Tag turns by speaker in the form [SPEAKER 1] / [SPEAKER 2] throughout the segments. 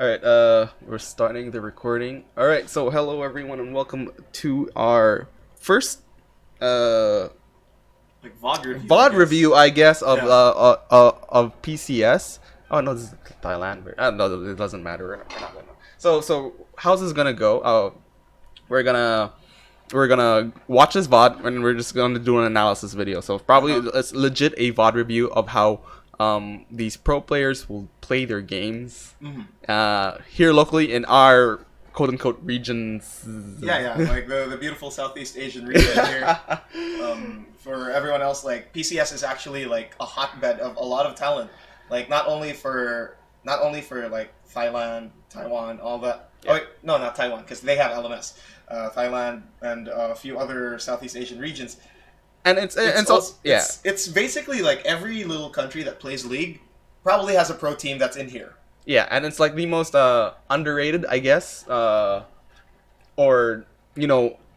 [SPEAKER 1] Alright, we're starting the recording. Alright, so hello everyone and welcome to our first
[SPEAKER 2] VOD review.
[SPEAKER 1] VOD I guess, of
[SPEAKER 2] Yeah.
[SPEAKER 1] of PCS. Oh no, this is Thailand. No, it doesn't matter. We're not gonna. So how's this gonna go? We're gonna watch this VOD and we're just gonna do an analysis video. So probably it's legit a VOD review of how these pro players will play their games here locally in our quote unquote regions.
[SPEAKER 2] Yeah, like the beautiful Southeast Asian region here. For everyone else, like PCS is actually like a hotbed of a lot of talent. Like not only for like Thailand, Taiwan, all that.
[SPEAKER 1] Yeah.
[SPEAKER 2] Oh wait, no, not Taiwan because they have LMS. Thailand and a few other Southeast Asian regions.
[SPEAKER 1] And
[SPEAKER 2] it's basically like every little country that plays League probably has a pro team that's in here.
[SPEAKER 1] Yeah, and it's like the most underrated, I guess, or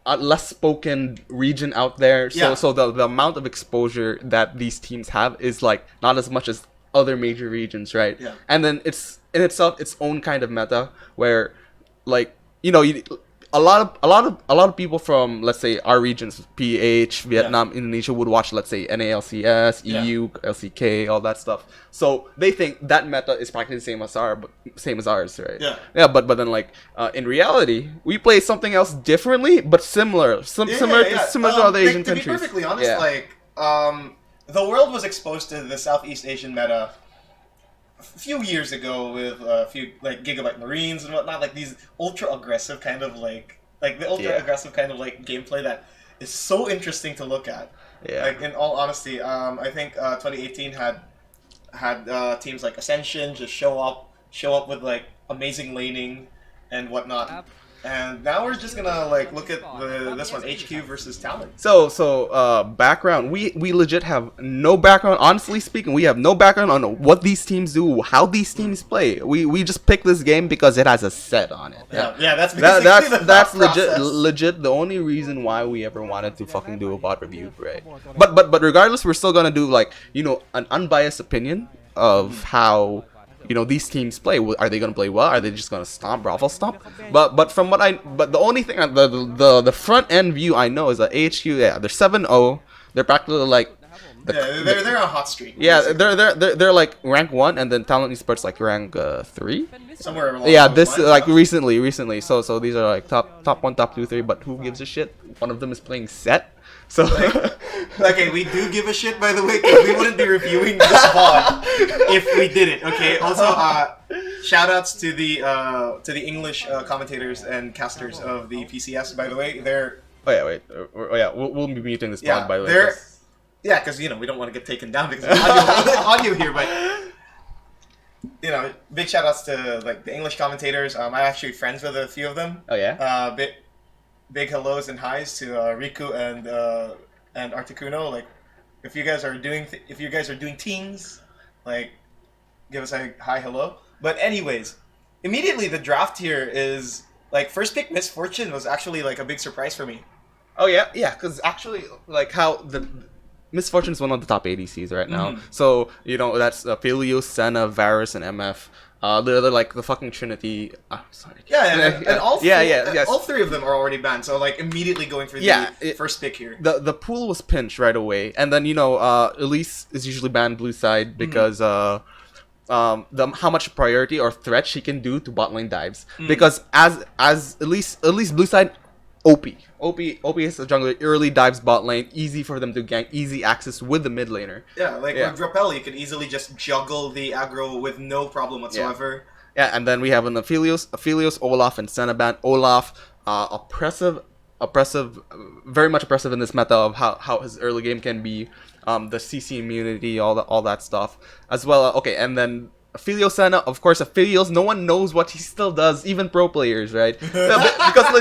[SPEAKER 1] less spoken region out there. So the amount of exposure that these teams have is like not as much as other major regions, right?
[SPEAKER 2] Yeah.
[SPEAKER 1] And then it's in itself its own kind of meta where, like, a lot of people from, let's say, our regions, PH, Vietnam, Indonesia, would watch, let's say, NALCS, EU, LCK, all that stuff. So they think that meta is practically the same as ours, right?
[SPEAKER 2] Yeah.
[SPEAKER 1] Yeah, but then like in reality, we play something else differently, but similar to other Asian countries.
[SPEAKER 2] To be perfectly honest, the world was exposed to the Southeast Asian meta a few years ago with a few like Gigabyte Marines and whatnot, like these ultra aggressive kind of gameplay that is so interesting to look at.
[SPEAKER 1] Yeah.
[SPEAKER 2] Like in all honesty, I think 2018 had teams like Ascension just show up with like amazing laning and whatnot. And now we're just gonna like look at this one, AHQ versus TLN.
[SPEAKER 1] So background. We legit have no background. Honestly speaking, we have no background on what these teams do, how these teams play. We just picked this game because it has a set on it.
[SPEAKER 2] Yeah, that's basically
[SPEAKER 1] that's legit the only reason why we ever wanted to fucking do a VOD review, right? But regardless, we're still gonna do like an unbiased opinion of how these teams play. Are they gonna play well? Are they just gonna raffle stomp? But the only thing, the front end view I know is that AHQ, they're 7-0. They're practically like
[SPEAKER 2] they're on a hot streak.
[SPEAKER 1] Yeah, they're like rank 1, and then Talent Esports like rank 3.
[SPEAKER 2] Somewhere along
[SPEAKER 1] this like recently. So these are like top 1, top 2, 3. But who gives a shit? One of them is playing set. So
[SPEAKER 2] okay, we do give a shit, by the way, because we wouldn't be reviewing this VOD if we did it. Okay. Also, shout outs to the English commentators and casters of the PCS. By the way,
[SPEAKER 1] we'll be muting this VOD, by the way.
[SPEAKER 2] Because we don't want to get taken down because of audio here, but big shout outs to like the English commentators. I'm actually friends with a few of them.
[SPEAKER 1] Oh yeah.
[SPEAKER 2] Big hellos and highs to Riku and Articuno. Like, if you guys are doing teams, like, give us a hi hello. But anyways, immediately the draft here is like first pick Misfortune was actually like a big surprise for me.
[SPEAKER 1] Oh yeah, because actually like how the Misfortune is one of the top ADCs right now. So that's Philios, Senna, Varus, and MF. They're like the fucking Trinity. Sorry.
[SPEAKER 2] Yeah, and all three of them are already banned. So like immedially going for the first pick here.
[SPEAKER 1] The pool was pinched right away, and then Elise is usually banned blue side because how much priority or threat she can do to bot lane dives. Because as at least blue side. OP is a jungler, early dives bot lane, easy for them to gank, easy access with the mid laner.
[SPEAKER 2] Yeah, with Drapel, you can easily just juggle the aggro with no problem whatsoever.
[SPEAKER 1] Yeah, and then we have an Aphelios, Olaf, and Senna. Olaf, oppressive, very much oppressive in this meta of how his early game can be, the CC immunity, all that stuff as well. Okay, and then Aphelios Senna, of course, Aphelios, no one knows what he still does, even pro players, right? Because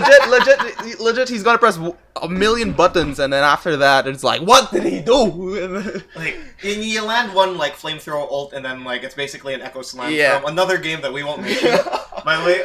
[SPEAKER 1] legit, he's gonna press a million buttons, and then after that, it's like, what did he do?
[SPEAKER 2] Like, you land one, like, flamethrower ult, and then, like, it's basically an Echo Slam from another game that we won't mention, by the way.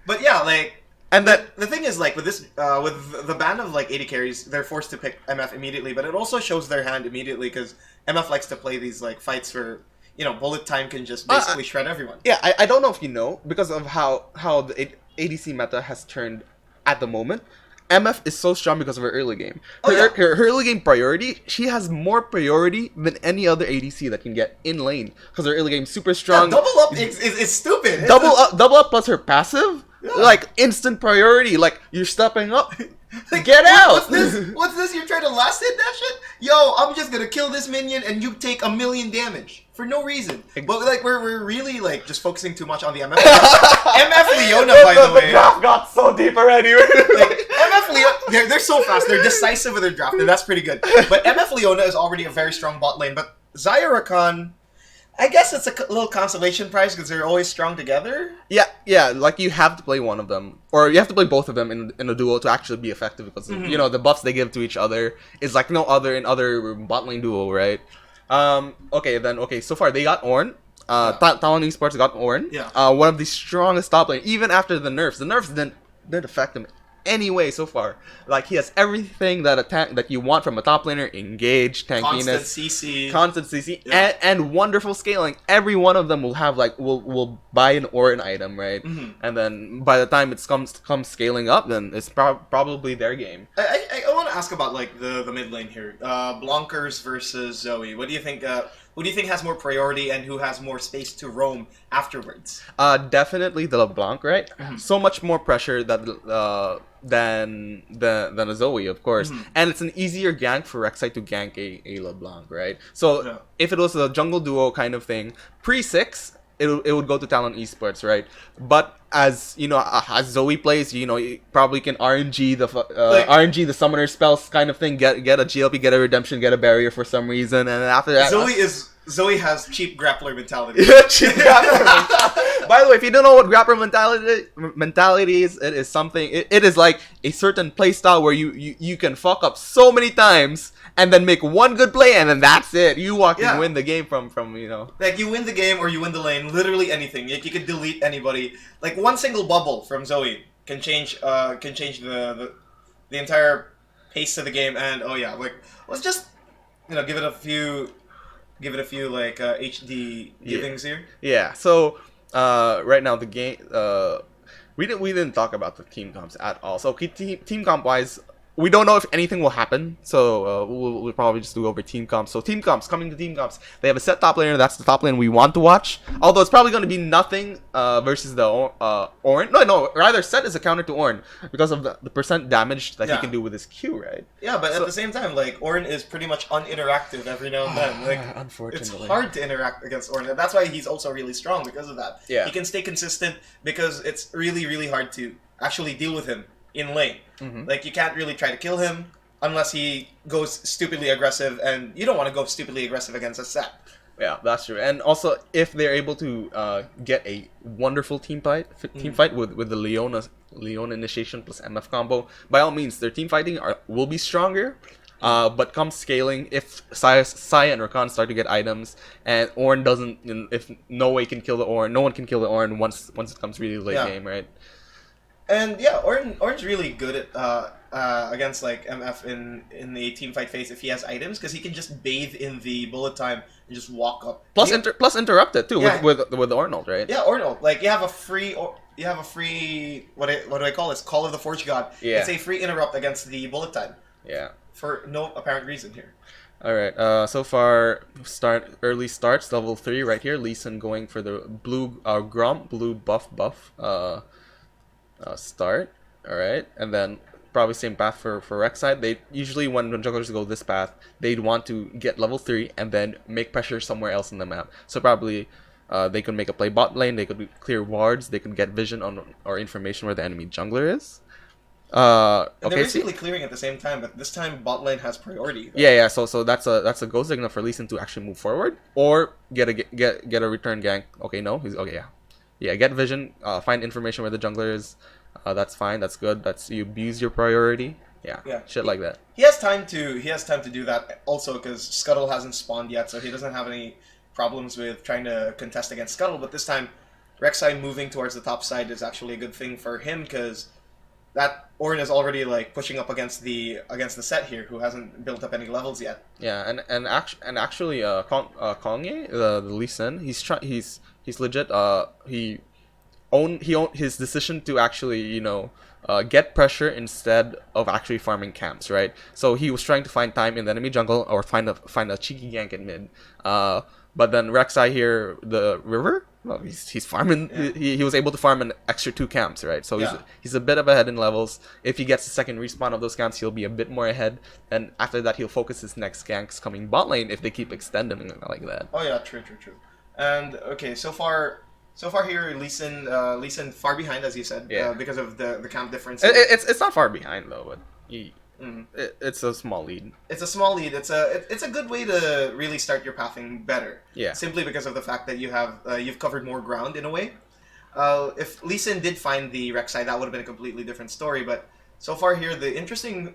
[SPEAKER 2] But yeah, like, and the thing is, like, with this, with the ban of, like, 80 carries, they're forced to pick MF immediately, but it also shows their hand immediately, because MF likes to play these, like, fights for Bullet Time can just basically shred everyone.
[SPEAKER 1] Yeah, I don't know if you know, because of how the ADC meta has turned at the moment. MF is so strong because of her early game. Her early game priority, she has more priority than any other ADC that can get in lane. Because her early game is super strong.
[SPEAKER 2] Yeah, double up is stupid.
[SPEAKER 1] Double up plus her passive, like instant priority. Like, you're stepping up. Like, get out!
[SPEAKER 2] What's this? You're trying to last hit that shit? Yo, I'm just gonna kill this minion and you take 1,000,000 damage for no reason. But like we're really like just focusing too much on the MF. MF Leona, by the way.
[SPEAKER 1] The draft got so deep already.
[SPEAKER 2] Like, MF Leona, they're so fast. They're decisive with their draft, and that's pretty good. But MF Leona is already a very strong bot lane. But Xayah Rakan, I guess it's a little consolation prize because they're always strong together.
[SPEAKER 1] Yeah. Like, you have to play one of them, or you have to play both of them in a duo to actually be effective. Because the buffs they give to each other is like no other in other bot lane duo, right? Okay. So far they got Ornn. TLN Esports got Ornn.
[SPEAKER 2] Yeah.
[SPEAKER 1] One of the strongest top lane, even after the nerfs. The nerfs didn't affect him anyway so far. Like, he has everything that you want from a top laner: engage, tankiness, constant CC, and wonderful scaling. Every one of them will have will buy an Ornn item, right? And then by the time it comes scaling up, then it's probably their game.
[SPEAKER 2] I want to ask about like the mid lane here. Blankers versus Zoe. What do you think? Who do you think has more priority and who has more space to roam afterwards?
[SPEAKER 1] Definitely the LeBlanc, right? So much more pressure than a Zoe, of course. And it's an easier gank for Rek'Sai to gank a LeBlanc, right? So if it was a jungle duo kind of thing, pre-6, it would go to TLN Esports, right? But as as Zoe plays, you probably can RNG the summoner spells kind of thing, get a GLP, get a redemption, get a barrier for some reason, and then after that,
[SPEAKER 2] Zoe has cheap grappler mentality.
[SPEAKER 1] Cheap grappler. By the way, if you don't know what grappler mentality is, it is something. It is like a certain playstyle where you can fuck up so many times and then make one good play, and then that's it. You win the game from.
[SPEAKER 2] Like, you win the game or you win the lane. Literally anything. Like, you could delete anybody. Like, one single bubble from Zoe can change the entire pace of the game. And let's just give it a few like HD givings here.
[SPEAKER 1] Yeah. So right now the game we didn't talk about the team comps at all. So team comp wise, we don't know if anything will happen, so we'll probably just do over team comps. So team comps, coming to team comps, they have a set top laner. That's the top lane we want to watch. Although it's probably going to be nothing versus the Ornn. No, rather Set is a counter to Ornn because of the percent damage that he can do with his Q, right?
[SPEAKER 2] Yeah, but at the same time, like, Ornn is pretty much uninteractive every now and then. Like,
[SPEAKER 1] unfortunately,
[SPEAKER 2] it's hard to interact against Ornn, and that's why he's also really strong because of that.
[SPEAKER 1] Yeah,
[SPEAKER 2] he can stay consistent because it's really, really hard to actually deal with him in lane. Like, you can't really try to kill him unless he goes stupidly aggressive, and you don't want to go stupidly aggressive against a Set.
[SPEAKER 1] Yeah, that's true. And also, if they're able to get a wonderful team fight with the Leona initiation plus MF combo, by all means, their team fighting will be stronger. But come scaling, if Xayah and Rakan start to get items, and Ornn doesn't, if no one can kill the Ornn once it comes really late game, right?
[SPEAKER 2] And yeah, Ornn's really good at against like MF in the team fight phase if he has items, because he can just bathe in the bullet time and just walk up.
[SPEAKER 1] Plus interrupt it too with Ornn, right?
[SPEAKER 2] Yeah, Ornn. Like, you have a free what do I call this? Call of the Forge God.
[SPEAKER 1] Yeah.
[SPEAKER 2] It's a free interrupt against the bullet time.
[SPEAKER 1] Yeah.
[SPEAKER 2] For no apparent reason here.
[SPEAKER 1] Alright, so far, early starts, level 3 right here. Lee Sin going for the blue Gromp, blue buff start. Alright, and then probably same path for Rek'Sai. They usually, when jugglers go this path, they'd want to get level 3 and then make pressure somewhere else in the map. So probably they could make a play bot lane, they could clear wards, they could get vision on or information where the enemy jungler is.
[SPEAKER 2] They're basically clearing at the same time, but this time bot lane has priority.
[SPEAKER 1] Yeah. So that's a go signal for Lee Sin to actually move forward or get a return gank. Okay, no, he's okay. Yeah. Get vision. Find information where the jungler is. That's fine. That's good. You abuse your priority. Yeah. Shit like that.
[SPEAKER 2] He has time to do that also because Scuttle hasn't spawned yet, so he doesn't have any problems with trying to contest against Scuttle. But this time, Rek'Sai moving towards the top side is actually a good thing for him because that Ornn is already like pushing up against the set here, who hasn't built up any levels yet.
[SPEAKER 1] Yeah, actually, Kongye, the Lee Sin, he's legit. He owned his decision to actually, get pressure instead of actually farming camps, right? So he was trying to find time in the enemy jungle or find a cheeky gank in mid. But then Rek'Sai here, the river, well, he's farming.
[SPEAKER 2] Yeah.
[SPEAKER 1] He was able to farm an extra 2 camps, right? So
[SPEAKER 2] Yeah.
[SPEAKER 1] he's a bit of ahead in levels. If he gets the second respawn of those camps, he'll be a bit more ahead. And after that, he'll focus his next ganks coming bot lane if they keep extending it like that.
[SPEAKER 2] Oh yeah, true. And okay, so far here, Lee Sin far behind, as you said,
[SPEAKER 1] Yeah.
[SPEAKER 2] because of the camp difference.
[SPEAKER 1] It's not far behind though, but
[SPEAKER 2] Mhm.
[SPEAKER 1] it's a small lead.
[SPEAKER 2] It's a small lead. It's a good way to really start your pathing better.
[SPEAKER 1] Yeah.
[SPEAKER 2] Simply because of the fact that you've covered more ground in a way. If Lee Sin did find the Rek'Sai, that would have been a completely different story. But so far here, the interesting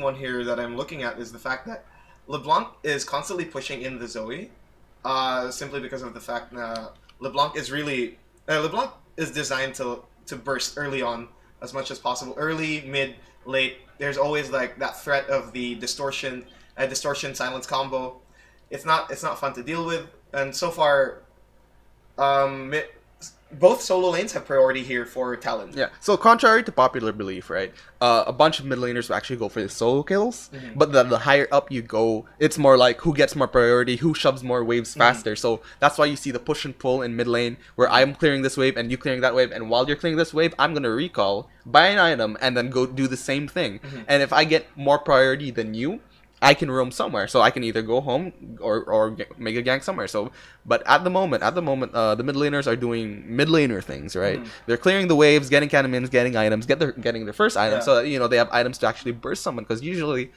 [SPEAKER 2] one here that I'm looking at is the fact that LeBlanc is constantly pushing in the Zoe, simply because of the fact that LeBlanc is designed to burst early on as much as possible, early, mid, late. There's always like that threat of the distortion silence combo. It's not fun to deal with, and so far, both solo lanes have priority here for Talon.
[SPEAKER 1] Yeah. So contrary to popular belief, right? A bunch of mid laners will actually go for the solo kills, but the higher up you go, it's more like who gets more priority, who shoves more waves faster. So that's why you see the push and pull in mid lane, where I'm clearing this wave and you clearing that wave, and while you're clearing this wave, I'm gonna recall, buy an item, and then go do the same thing. And if I get more priority than you, I can roam somewhere, so I can either go home or make a gank somewhere. So, but at the moment, the mid laners are doing mid laner things, right? They're clearing the waves, getting cannon getting items, getting their first item, so that, they have items to actually burst someone. Because usually,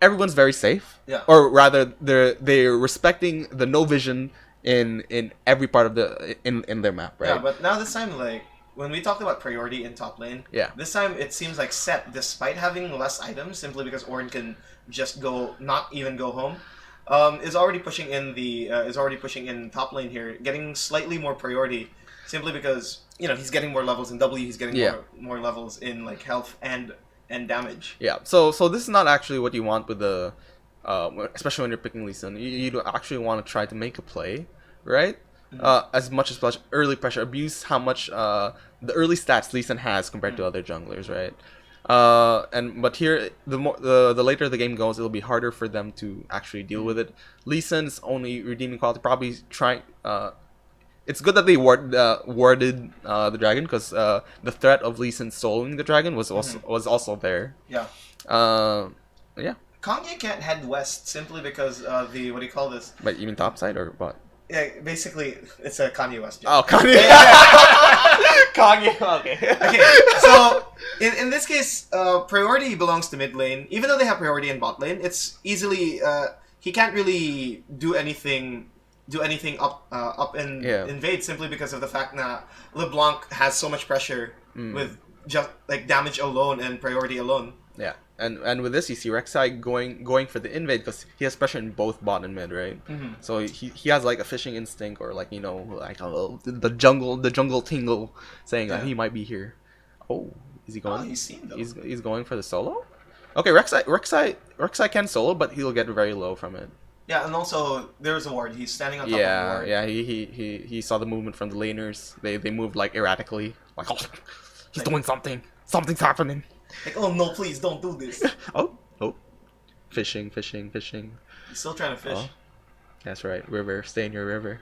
[SPEAKER 1] everyone's very safe, or rather, they're respecting the no vision in every part of in their map, right?
[SPEAKER 2] Yeah, but now this time, like when we talked about priority in top lane, this time it seems like Set, despite having less items, simply because Ornn can just not even go home, is already pushing in top lane here, getting slightly more priority, simply because he's getting more levels in W, he's getting more levels in like health and damage.
[SPEAKER 1] Yeah. So this is not actually what you want with the, especially when you're picking Lee Sin. You actually want to try to make a play, right? As much as early pressure, abuse how much the early stats Lee Sin has compared to other junglers, right? But here, the later the game goes, it'll be harder for them to actually deal with it. Lee Sin's only redeeming quality probably trying. It's good that they warded the dragon, because the threat of Lee Sin soloing the dragon was also there.
[SPEAKER 2] Yeah.
[SPEAKER 1] Yeah.
[SPEAKER 2] Kanye can't head west simply because what do you call this?
[SPEAKER 1] But you mean top side or what?
[SPEAKER 2] Yeah, basically, it's a Kanye West joke.
[SPEAKER 1] Oh, Kanye. Kanye. Okay.
[SPEAKER 2] Okay. So in this case, priority belongs to mid lane. Even though they have priority in bot lane, it's easily he can't really do anything up and invade, simply because of the fact that LeBlanc has so much pressure with just like damage alone and priority alone.
[SPEAKER 1] Yeah, and with this, you see Rek'Sai going for the invade because he has pressure in both bot and mid, right? So he has like a fishing instinct, or like the jungle tingle saying that he might be here. Oh, is he going?
[SPEAKER 2] He's seen though.
[SPEAKER 1] He's going for the solo. Okay, Rek'Sai can solo, but he'll get very low from it.
[SPEAKER 2] Yeah, and also there's a ward. He's standing on top of the ward.
[SPEAKER 1] Yeah, he saw the movement from the laners. They moved like erratically. Like, oh, he's doing something. Something's happening.
[SPEAKER 2] Like, oh no, please don't do this.
[SPEAKER 1] oh, fishing.
[SPEAKER 2] He's still trying to fish.
[SPEAKER 1] Oh, that's right, river. Stay in your river.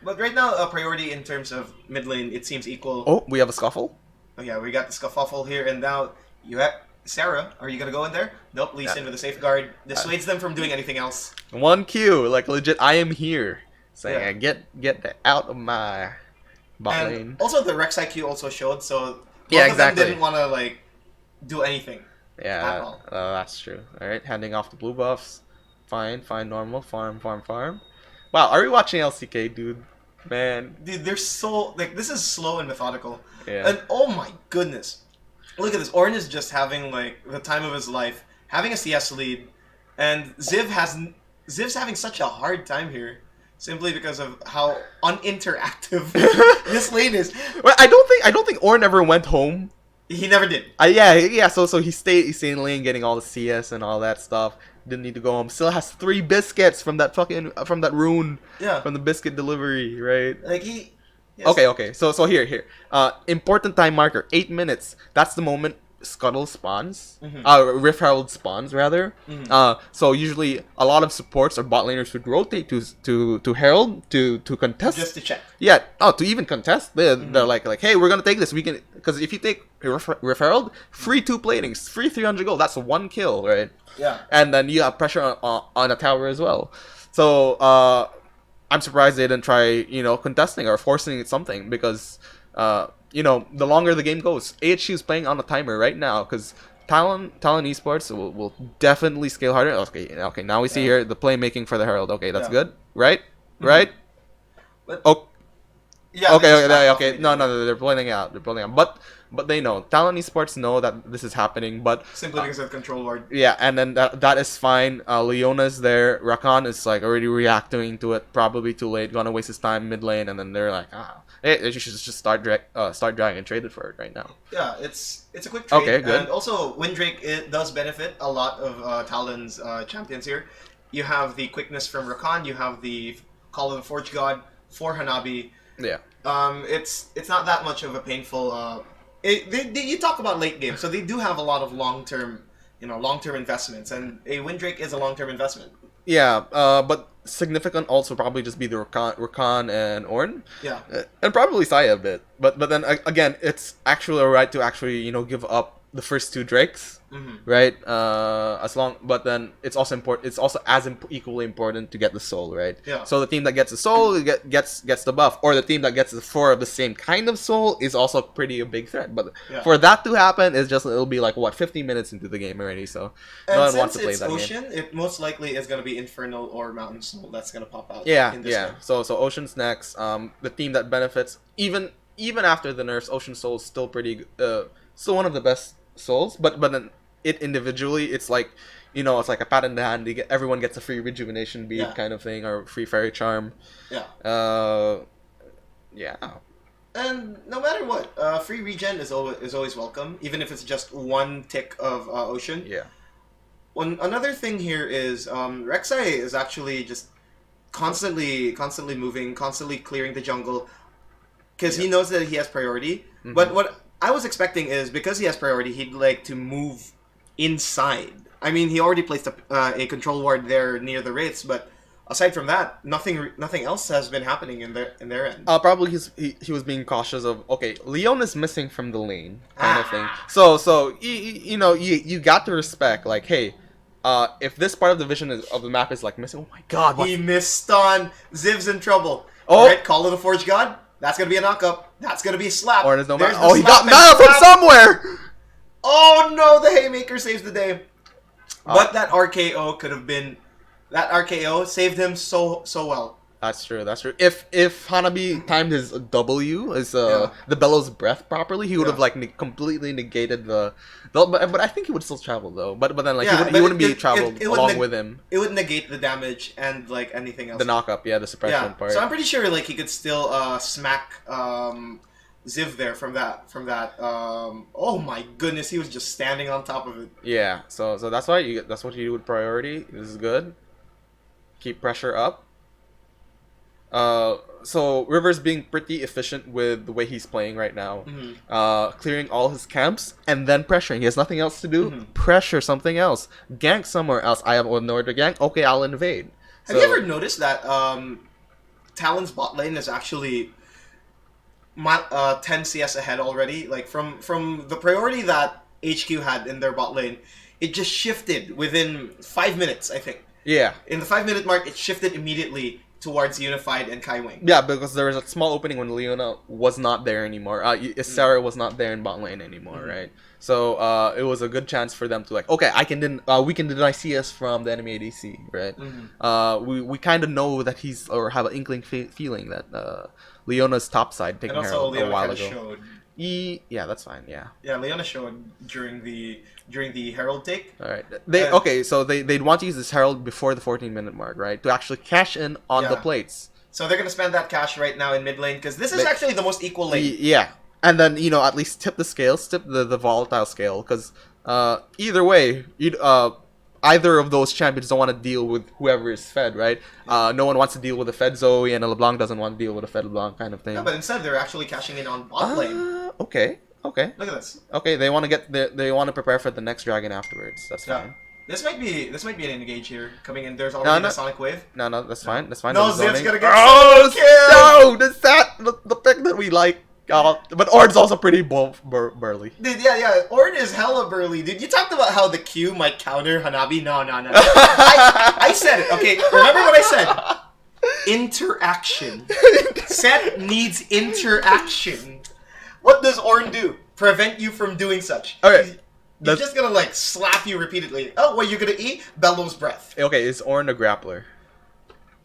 [SPEAKER 2] But right now, priority in terms of mid lane, it seems equal.
[SPEAKER 1] Oh, we have a scuffle.
[SPEAKER 2] Oh yeah, we got the scuffle here, and now you have Sarah. Are you gonna go in there? Nope. Lee Sin with a safeguard dissuades them from doing anything else.
[SPEAKER 1] 1Q, like legit. I am here. Saying, get the out of my bot lane.
[SPEAKER 2] Also, the Rek'Sai Q also showed, so
[SPEAKER 1] both
[SPEAKER 2] of them didn't want to like do anything.
[SPEAKER 1] Yeah,
[SPEAKER 2] at all.
[SPEAKER 1] That's true. All right, handing off the blue buffs. Fine, normal. Farm. Wow, are we watching LCK, dude? Man,
[SPEAKER 2] dude, they're so like this is slow and methodical.
[SPEAKER 1] Yeah.
[SPEAKER 2] And oh my goodness, look at this. Ornn is just having like the time of his life, having a CS lead, and Ziv's having such a hard time here, simply because of how uninteractive this lane is.
[SPEAKER 1] Well, I don't think Ornn ever went home
[SPEAKER 2] He never did.
[SPEAKER 1] Yeah. So he stayed in lane, getting all the CS and all that stuff. Didn't need to go home. Still has 3 biscuits from that rune.
[SPEAKER 2] Yeah.
[SPEAKER 1] From the biscuit delivery, right?
[SPEAKER 2] Like he. Yes.
[SPEAKER 1] Okay. So here. Important time marker, 8 minutes. That's the moment Scuttle spawns. Rift Herald spawns rather. So usually a lot of supports or bot laners would rotate to Herald to contest.
[SPEAKER 2] Just to check.
[SPEAKER 1] Yeah. Oh, to even contest. They're like, hey, we're gonna take this. We can, because if you take Rift Herald, free 2 platings, free 300 gold. That's 1 kill, right?
[SPEAKER 2] Yeah.
[SPEAKER 1] And then you have pressure on a tower as well. So I'm surprised they didn't try, contesting or forcing something, because the longer the game goes, AHQ is playing on a timer right now, because Talon Esports will definitely scale harder. Okay. Now we see here the playmaking for the Herald. Okay, that's good, right? Right?
[SPEAKER 2] But,
[SPEAKER 1] oh.
[SPEAKER 2] Yeah.
[SPEAKER 1] Okay. No. They're pulling out. But they know. Talon Esports know that this is happening, but
[SPEAKER 2] simply because of control ward.
[SPEAKER 1] Yeah, and then that is fine. Leona's there. Rakan is like already reacting to it. Probably too late. Gonna waste his time mid lane, and then they're like, hey, you should just start dragging traded for it right now.
[SPEAKER 2] Yeah, it's a quick trade.
[SPEAKER 1] Okay, good.
[SPEAKER 2] And also, Windrake, it does benefit a lot of Talon's champions here. You have the quickness from Rakan. You have the Call of the Forge God for Hanabi.
[SPEAKER 1] Yeah.
[SPEAKER 2] It's not that much of a painful. You talk about late game, so they do have a lot of long-term investments, and a Windrake is a long-term investment.
[SPEAKER 1] Yeah, but significant also probably just be the Rakan and Ornn.
[SPEAKER 2] Yeah.
[SPEAKER 1] And probably Saya a bit. But then again, it's actually alright to actually, give up the first 2 Drakes, right? But then it's also important. It's also equally important to get the soul, right?
[SPEAKER 2] Yeah.
[SPEAKER 1] So the team that gets the soul gets the buff, or the team that gets the 4 of the same kind of soul is also pretty a big threat. But for that to happen, it'll be like 15 minutes into the game already. So no one wants to play that
[SPEAKER 2] Ocean,
[SPEAKER 1] game.
[SPEAKER 2] it most likely is going to be Infernal or Mountain Soul that's going to pop out.
[SPEAKER 1] Yeah.
[SPEAKER 2] In this game.
[SPEAKER 1] So Ocean's next. The team that benefits even after the nerfs, Ocean Soul is still pretty. Still one of the best souls, but then it individually, it's like, it's like a pat in the hand. Everyone gets a free rejuvenation bead kind of thing, or free fairy charm.
[SPEAKER 2] Yeah.
[SPEAKER 1] Yeah.
[SPEAKER 2] And no matter what, free regen is always welcome, even if it's just 1 tick of Ocean.
[SPEAKER 1] Yeah.
[SPEAKER 2] Another thing here is Rek'Sai is actually just constantly moving, constantly clearing the jungle, because he knows that he has priority. But what I was expecting is, because he has priority, he'd like to move inside. I mean, he already placed a control ward there near the wraiths, but aside from that, nothing else has been happening in their end.
[SPEAKER 1] Probably he was being cautious of, okay, Leon is missing from the lane kind of thing. So you got to respect, like, hey, if this part of the vision of the map is like missing, oh my god,
[SPEAKER 2] he missed stun. Ziv's in trouble.
[SPEAKER 1] Oh.
[SPEAKER 2] Alright, Call of the Forge God. That's gonna be a knockup. That's gonna be a slap.
[SPEAKER 1] Or there's no
[SPEAKER 2] There's
[SPEAKER 1] mana.
[SPEAKER 2] the
[SPEAKER 1] Oh, he
[SPEAKER 2] slap
[SPEAKER 1] got mana
[SPEAKER 2] and
[SPEAKER 1] from
[SPEAKER 2] slap.
[SPEAKER 1] somewhere.
[SPEAKER 2] Oh no, the Haymaker saves the day. But that RKO could have been. That RKO saved him so well.
[SPEAKER 1] That's true. If Hanabi timed his W, the Bellows Breath properly, he would have completely negated the. But I think he would still travel though. But then he wouldn't be traveled along with him.
[SPEAKER 2] It would negate the damage and like anything else.
[SPEAKER 1] The knockup, the suppression part.
[SPEAKER 2] So I'm pretty sure he could still smack Ziv there from that. Oh my goodness, he was just standing on top of it.
[SPEAKER 1] Yeah. So that's why that's what you do with priority. This is good. Keep pressure up. So River's being pretty efficient with the way he's playing right now. Clearing all his camps and then pressuring. He has nothing else to do. Pressure something else. Gank somewhere else. I have nowhere to gank. Okay, I'll invade.
[SPEAKER 2] Have you ever noticed that Talon's bot lane is actually 10 CS ahead already? Like from the priority that HQ had in their bot lane, it just shifted within 5 minutes, I think.
[SPEAKER 1] Yeah.
[SPEAKER 2] In the 5-minute mark, it shifted immediately towards Unified and Kai Wing.
[SPEAKER 1] Yeah, because there was a small opening when Leona was not there anymore. Sarah was not there in bot lane anymore, right? So it was a good chance for them to like, okay, we can deny CS from the enemy ADC, right? We kind of know that he's, or have an inkling feeling that Leona's topside taking her a while ago.
[SPEAKER 2] Showed.
[SPEAKER 1] Yeah, that's fine. Yeah.
[SPEAKER 2] Yeah, Leona showed during the Herald take.
[SPEAKER 1] All right. So they'd want to use this Herald before the 14-minute mark, right? To actually cash in on the plates.
[SPEAKER 2] So they're gonna spend that cash right now in mid lane because this is actually the most equal lane.
[SPEAKER 1] Yeah. and then at least tip the scales, tip the volatile scale, because either way, either of those champions don't want to deal with whoever is fed, right? No one wants to deal with a fed Zoe, and a LeBlanc doesn't want to deal with a fed LeBlanc kind of thing.
[SPEAKER 2] No, but instead they're actually cashing in on bot lane.
[SPEAKER 1] Okay.
[SPEAKER 2] Look at this.
[SPEAKER 1] Okay, they want to prepare for the next dragon afterwards. That's fine.
[SPEAKER 2] This might be an engage here coming in. There's already a Sonic Wave.
[SPEAKER 1] No, that's fine. That's fine.
[SPEAKER 2] No, Ziv's gonna get
[SPEAKER 1] no, that's the pick that we like. But Orn's also pretty burly.
[SPEAKER 2] Dude, yeah. Orn is hella burly, dude. You talked about how the Q might counter Hanabi. No. I said it. Okay, remember what I said? Interaction. Set needs interaction. What does Orn do? Prevent you from doing such.
[SPEAKER 1] Okay.
[SPEAKER 2] He's just gonna like slap you repeatedly. Oh, what you're gonna eat? Bellows breath.
[SPEAKER 1] Okay, is Orn a grappler?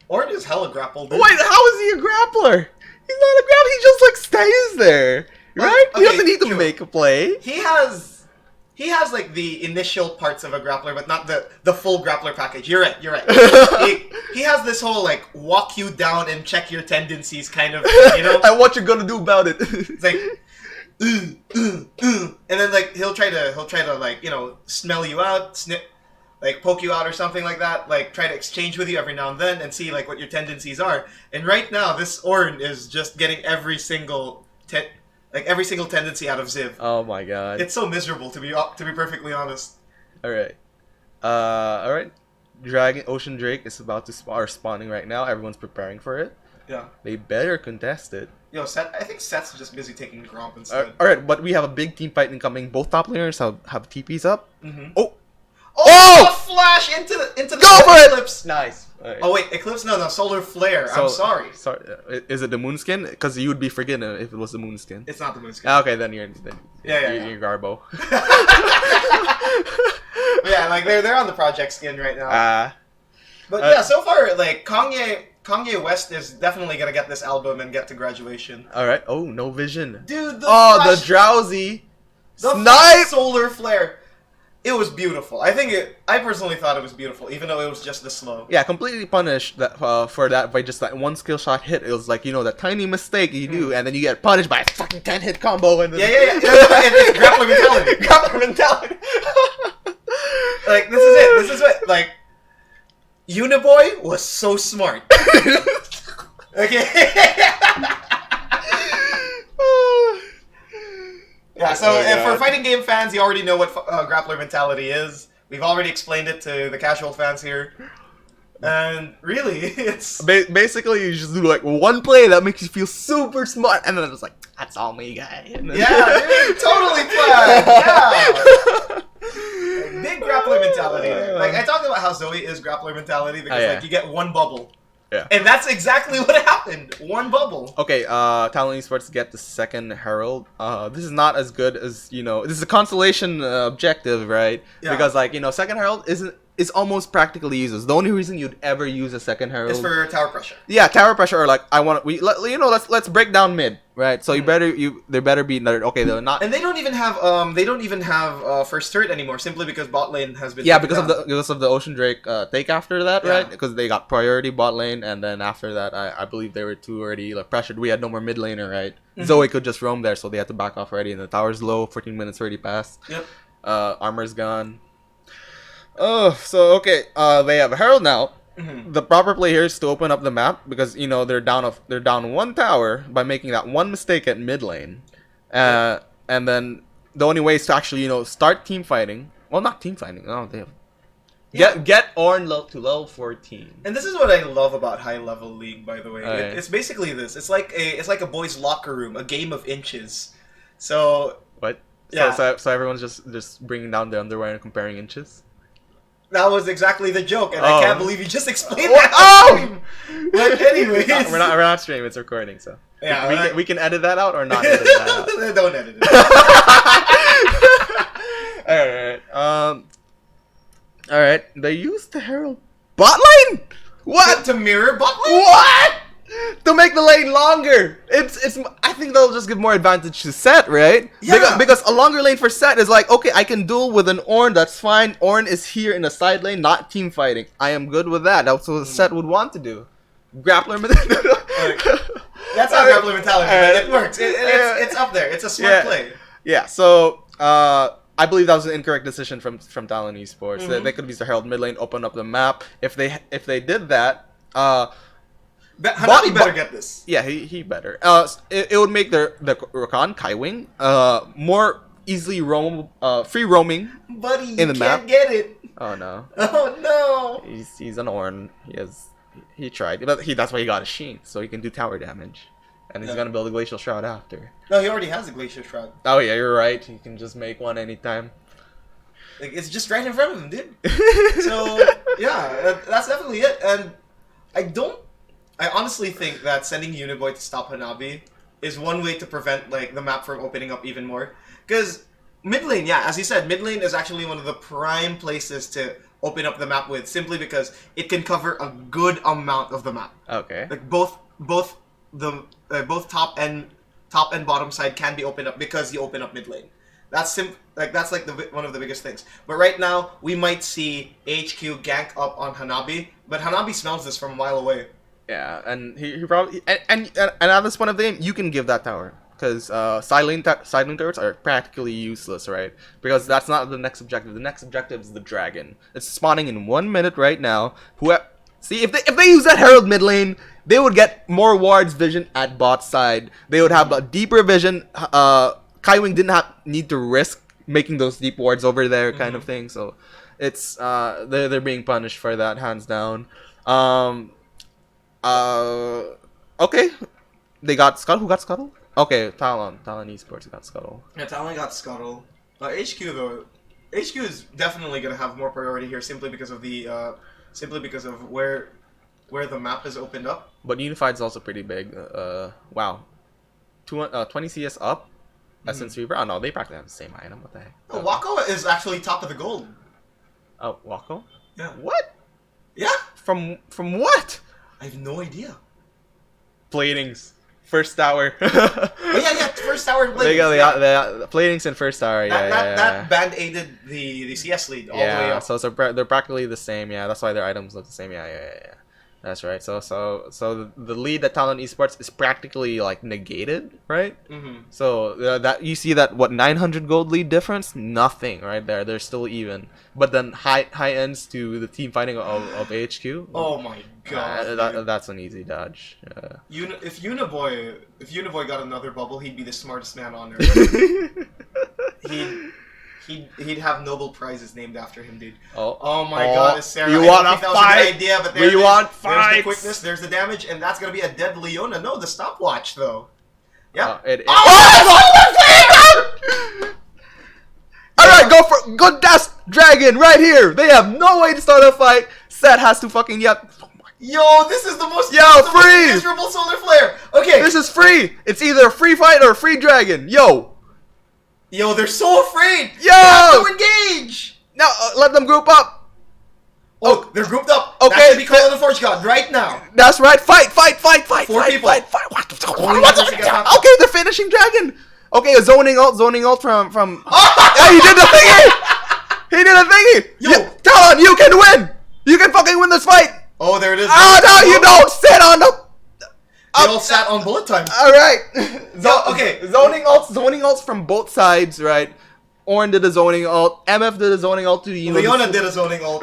[SPEAKER 2] Orn is hella grappled. Dude.
[SPEAKER 1] Wait, how is he a grappler? He's not a grappler. He just like stays there, right?
[SPEAKER 2] Okay,
[SPEAKER 1] he doesn't need to make a play.
[SPEAKER 2] He has like the initial parts of a grappler, but not the full grappler package. You're right. he has this whole like walk you down and check your tendencies kind of,
[SPEAKER 1] And what you're gonna do about it?
[SPEAKER 2] It's like. And then like he'll try to like smell you out, like poke you out or something like that, like try to exchange with you every now and then and see like what your tendencies are. And right now this Orn is just getting every single tendency out of Ziv.
[SPEAKER 1] Oh my god,
[SPEAKER 2] it's so miserable to be perfectly honest.
[SPEAKER 1] All right. Ocean Drake is about to spawning right now. Everyone's preparing for it.
[SPEAKER 2] Yeah.
[SPEAKER 1] They better contest it.
[SPEAKER 2] Yo, I think Seth's just busy taking Gromp instead.
[SPEAKER 1] Alright, but we have a big team fight incoming. Both top laners have TPs up.
[SPEAKER 2] Mm-hmm.
[SPEAKER 1] Oh!
[SPEAKER 2] A flash into the
[SPEAKER 1] Go for
[SPEAKER 2] Eclipse!
[SPEAKER 1] It! Nice. Right.
[SPEAKER 2] Oh wait, Eclipse? No, Solar Flare. I'm sorry.
[SPEAKER 1] Sorry. Is it the moon skin? Because you would be forgetting if it was the moon skin.
[SPEAKER 2] It's not the moon skin.
[SPEAKER 1] Okay, then you're Garbo.
[SPEAKER 2] Yeah, like they're on the project skin right now. But yeah, so far like Kanye West is definitely gonna get this album and get to graduation.
[SPEAKER 1] All right. Oh, no vision.
[SPEAKER 2] Dude,
[SPEAKER 1] the drowsy.
[SPEAKER 2] The
[SPEAKER 1] Snipe!
[SPEAKER 2] Solar Flare. It was beautiful. I personally thought it was beautiful, even though it was just the slow.
[SPEAKER 1] Yeah, completely punished for that by just that one skill shot hit. It was like that tiny mistake you do, and then you get punished by a fucking 10-hit combo. And then
[SPEAKER 2] Yeah. It's grappler mentality.
[SPEAKER 1] Grappler mentality.
[SPEAKER 2] Like this is what like. Uniboy was so smart. Okay. Yeah, so for fighting game fans, you already know what grappler mentality is. We've already explained it to the casual fans here. And really, it's...
[SPEAKER 1] Basically, you just do like one play that makes you feel super smart, and then it's like, that's all me, guy.
[SPEAKER 2] Yeah, dude, totally planned. Yeah. Big grappler mentality. Like, I talked about how Zoe is grappler mentality because like you get one bubble.
[SPEAKER 1] Yeah.
[SPEAKER 2] And that's exactly what happened. One bubble.
[SPEAKER 1] Okay, Talon Esports get the second Herald. This is not as good as, this is a consolation objective, right?
[SPEAKER 2] Yeah.
[SPEAKER 1] Because second Herald is almost practically useless. The only reason you'd ever use a second Herald
[SPEAKER 2] is for tower pressure.
[SPEAKER 1] Yeah, tower pressure, or like let's break down mid, right? So there better be another. Okay, they're not,
[SPEAKER 2] and they don't even have first turret anymore simply because bot lane has been
[SPEAKER 1] because of the Ocean Drake take after that, right? Because they got priority bot lane, and then after that, I believe they were too already pressured. We had no more mid laner, right? Mm-hmm. Zoe could just roam there, so they had to back off already, and the tower's low. 14 minutes already passed.
[SPEAKER 2] Yep.
[SPEAKER 1] Armor's gone. Oh, so okay, they have Herald now. Mm-hmm. The proper play here is to open up the map because they're down one tower by making that one mistake at mid lane, and then the only way is to actually start team fighting. Well, not team fighting. Oh, they have get Orn to level 14.
[SPEAKER 2] And this is what I love about high level league, by the way.
[SPEAKER 1] Right.
[SPEAKER 2] It's basically this. It's like a boys' locker room, a game of inches. So
[SPEAKER 1] what?
[SPEAKER 2] Yeah.
[SPEAKER 1] So everyone's just bringing down the underwear and comparing inches.
[SPEAKER 2] That was exactly the joke, and I can't believe you just explained that.
[SPEAKER 1] Oh!
[SPEAKER 2] But anyways,
[SPEAKER 1] we're not streaming; it's recording, so
[SPEAKER 2] yeah,
[SPEAKER 1] we can edit that out or not edit that out.
[SPEAKER 2] Don't edit
[SPEAKER 1] All
[SPEAKER 2] it.
[SPEAKER 1] right. All right. They used the Herald bot lane. What?
[SPEAKER 2] To mirror bot lane?
[SPEAKER 1] What? To make the lane longer. It's. I think they'll just give more advantage to Set, right?
[SPEAKER 2] Yeah.
[SPEAKER 1] Because a longer lane for Set is like, okay, I can duel with an Orn. That's fine. Orn is here in the side lane, not team fighting. I am good with that. That's what Set would want to do. Grappler.
[SPEAKER 2] That's not grappler mentality, but it works. It's up there. It's a smart play.
[SPEAKER 1] Yeah, so I believe that was an incorrect decision from Talon Esports. They could have used the Herald mid lane, open up the map. If they did that,
[SPEAKER 2] Hanabi better get this.
[SPEAKER 1] Yeah, he better. It would make the Rakan Kaiwing more easily free roaming.
[SPEAKER 2] Buddy,
[SPEAKER 1] in the
[SPEAKER 2] you
[SPEAKER 1] map.
[SPEAKER 2] can't get it.
[SPEAKER 1] Oh no.
[SPEAKER 2] Oh no.
[SPEAKER 1] He's an Ornn. He tried, but that's why he got a Sheen, so he can do tower damage, and he's gonna build a Glacial Shroud after.
[SPEAKER 2] No, he already has a Glacier Shroud.
[SPEAKER 1] Oh yeah, you're right. He can just make one anytime.
[SPEAKER 2] Like, it's just right in front of him, dude. So yeah, that's definitely it. And I honestly think that sending Uniboy to stop Hanabi is one way to prevent like the map from opening up even more. Because mid lane, yeah, as you said, mid lane is actually one of the prime places to open up the map with, simply because it can cover a good amount of the map.
[SPEAKER 1] Okay.
[SPEAKER 2] Like both top and bottom side can be opened up because you open up mid lane. That's one of the biggest things. But right now we might see AHQ gank up on Hanabi, but Hanabi smells this from a mile away.
[SPEAKER 1] Yeah, and he probably and at this point of the game you can give that tower. Because side turrets are practically useless, right? Because that's not the next objective. The next objective is the dragon. It's spawning in 1 minute right now. See, if they use that Herald mid lane, they would get more wards vision at bot side. They would have a deeper vision. Kaiwing didn't need to risk making those deep wards over there, kind of thing. So it's they're being punished for that, hands down. Okay, they got Scuttle. Who got Scuttle? Okay, Talon Esports got Scuttle.
[SPEAKER 2] Yeah, Talon got Scuttle. HQ though, HQ is definitely gonna have more priority here simply because of where the map is opened up.
[SPEAKER 1] But Unified's also pretty big. Wow, 20 CS up. Essence Reaver. Oh no, they practically have the same item. What the heck?
[SPEAKER 2] Oh, Wako is actually top of the gold.
[SPEAKER 1] Oh, Wako?
[SPEAKER 2] Yeah.
[SPEAKER 1] What?
[SPEAKER 2] Yeah.
[SPEAKER 1] From what?
[SPEAKER 2] I have no idea.
[SPEAKER 1] Platings. First tower.
[SPEAKER 2] Oh, yeah, first tower Platings.
[SPEAKER 1] They got the Platings and first tower.
[SPEAKER 2] That band aided the CS lead all the way up.
[SPEAKER 1] So they're practically the same. Yeah, that's why their items look the same. Yeah. That's right. So the lead at Talon Esports is practically like negated, right?
[SPEAKER 2] Mm-hmm. So
[SPEAKER 1] that you see that 900 gold lead difference, nothing right there. They're still even. But then high ends to the team fighting of AHQ.
[SPEAKER 2] Oh my god,
[SPEAKER 1] that's an easy dodge.
[SPEAKER 2] If Uniboy got another bubble, he'd be the smartest man on earth. He'd have Nobel prizes named after him, dude. Oh my god, Sarah.
[SPEAKER 1] You want to fight?
[SPEAKER 2] That was a good idea, but
[SPEAKER 1] we want fights.
[SPEAKER 2] There's the quickness, there's the damage, and that's gonna be a dead Leona. No, the stopwatch though. Yeah.
[SPEAKER 1] Alright, go for good dash dragon right here. They have no way to start a fight. Set has to fucking yep.
[SPEAKER 2] Yo, this is the most
[SPEAKER 1] free
[SPEAKER 2] miserable solar flare. Okay.
[SPEAKER 1] This is free. It's either a free fight or a free dragon.
[SPEAKER 2] Yo, they're so afraid!
[SPEAKER 1] Yo!
[SPEAKER 2] They have to engage!
[SPEAKER 1] No, let them group up!
[SPEAKER 2] Oh, they're grouped up!
[SPEAKER 1] Okay.
[SPEAKER 2] That's to be called the Forge God right now!
[SPEAKER 1] That's right, fight!
[SPEAKER 2] Four people.
[SPEAKER 1] Okay, they're finishing dragon! Okay, a zoning ult from yeah, he did the thingy! He did a thingy!
[SPEAKER 2] Yo!
[SPEAKER 1] Talon, you can win! You can fucking win this fight!
[SPEAKER 2] Oh, there it is.
[SPEAKER 1] Oh, no, you don't! Sit on the...
[SPEAKER 2] They all sat on bullet time.
[SPEAKER 1] Alright.
[SPEAKER 2] Okay.
[SPEAKER 1] Zoning ults from both sides, right? Ornn did a zoning ult. MF did a zoning ult to
[SPEAKER 2] Leona did a zoning ult.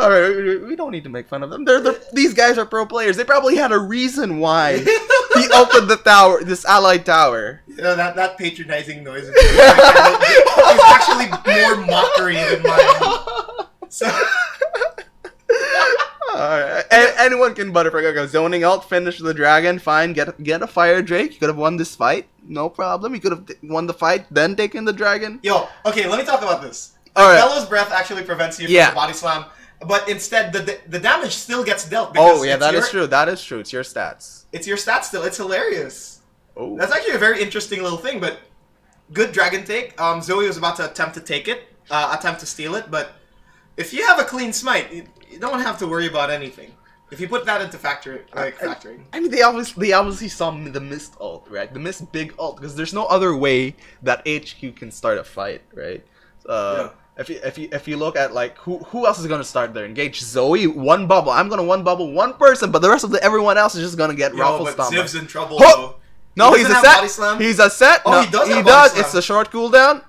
[SPEAKER 1] Alright, we don't need to make fun of them. These guys are pro players. They probably had a reason why he ulted the tower, this allied tower.
[SPEAKER 2] Yeah, that patronizing noise is actually more mockery than mine. So...
[SPEAKER 1] Alright, anyone can butterfly go zoning ult, finish the dragon, fine, get a fire drake. You could have won this fight, no problem. You could have won the fight, then taken the dragon.
[SPEAKER 2] Yo, okay, let me talk about this.
[SPEAKER 1] Alright.
[SPEAKER 2] Bellows Breath actually prevents you from the body slam, but instead the damage still gets dealt.
[SPEAKER 1] Oh yeah, that is true. That is true. It's your stats.
[SPEAKER 2] It's your stats still. It's hilarious.
[SPEAKER 1] Oh.
[SPEAKER 2] That's actually a very interesting little thing, but good dragon take. Zoe was about to attempt to take it, attempt to steal it, but if you have a clean smite, you don't have to worry about anything. If you put that into factoring.
[SPEAKER 1] I mean, they obviously saw the mist ult, right? The mist big ult, because there's no other way that HQ can start a fight, right? if you look at like who else is gonna start there? Engage Zoe, one bubble. I'm gonna one bubble one person, but the rest of everyone else is just gonna get raffle
[SPEAKER 2] but
[SPEAKER 1] stomped.
[SPEAKER 2] Ziv's in trouble
[SPEAKER 1] Huh!
[SPEAKER 2] though.
[SPEAKER 1] No,
[SPEAKER 2] He
[SPEAKER 1] he's
[SPEAKER 2] doesn't
[SPEAKER 1] a
[SPEAKER 2] have body
[SPEAKER 1] set.
[SPEAKER 2] slam?
[SPEAKER 1] He's a set.
[SPEAKER 2] Oh,
[SPEAKER 1] No,
[SPEAKER 2] he does have
[SPEAKER 1] he
[SPEAKER 2] body
[SPEAKER 1] does.
[SPEAKER 2] slam.
[SPEAKER 1] It's a short cooldown.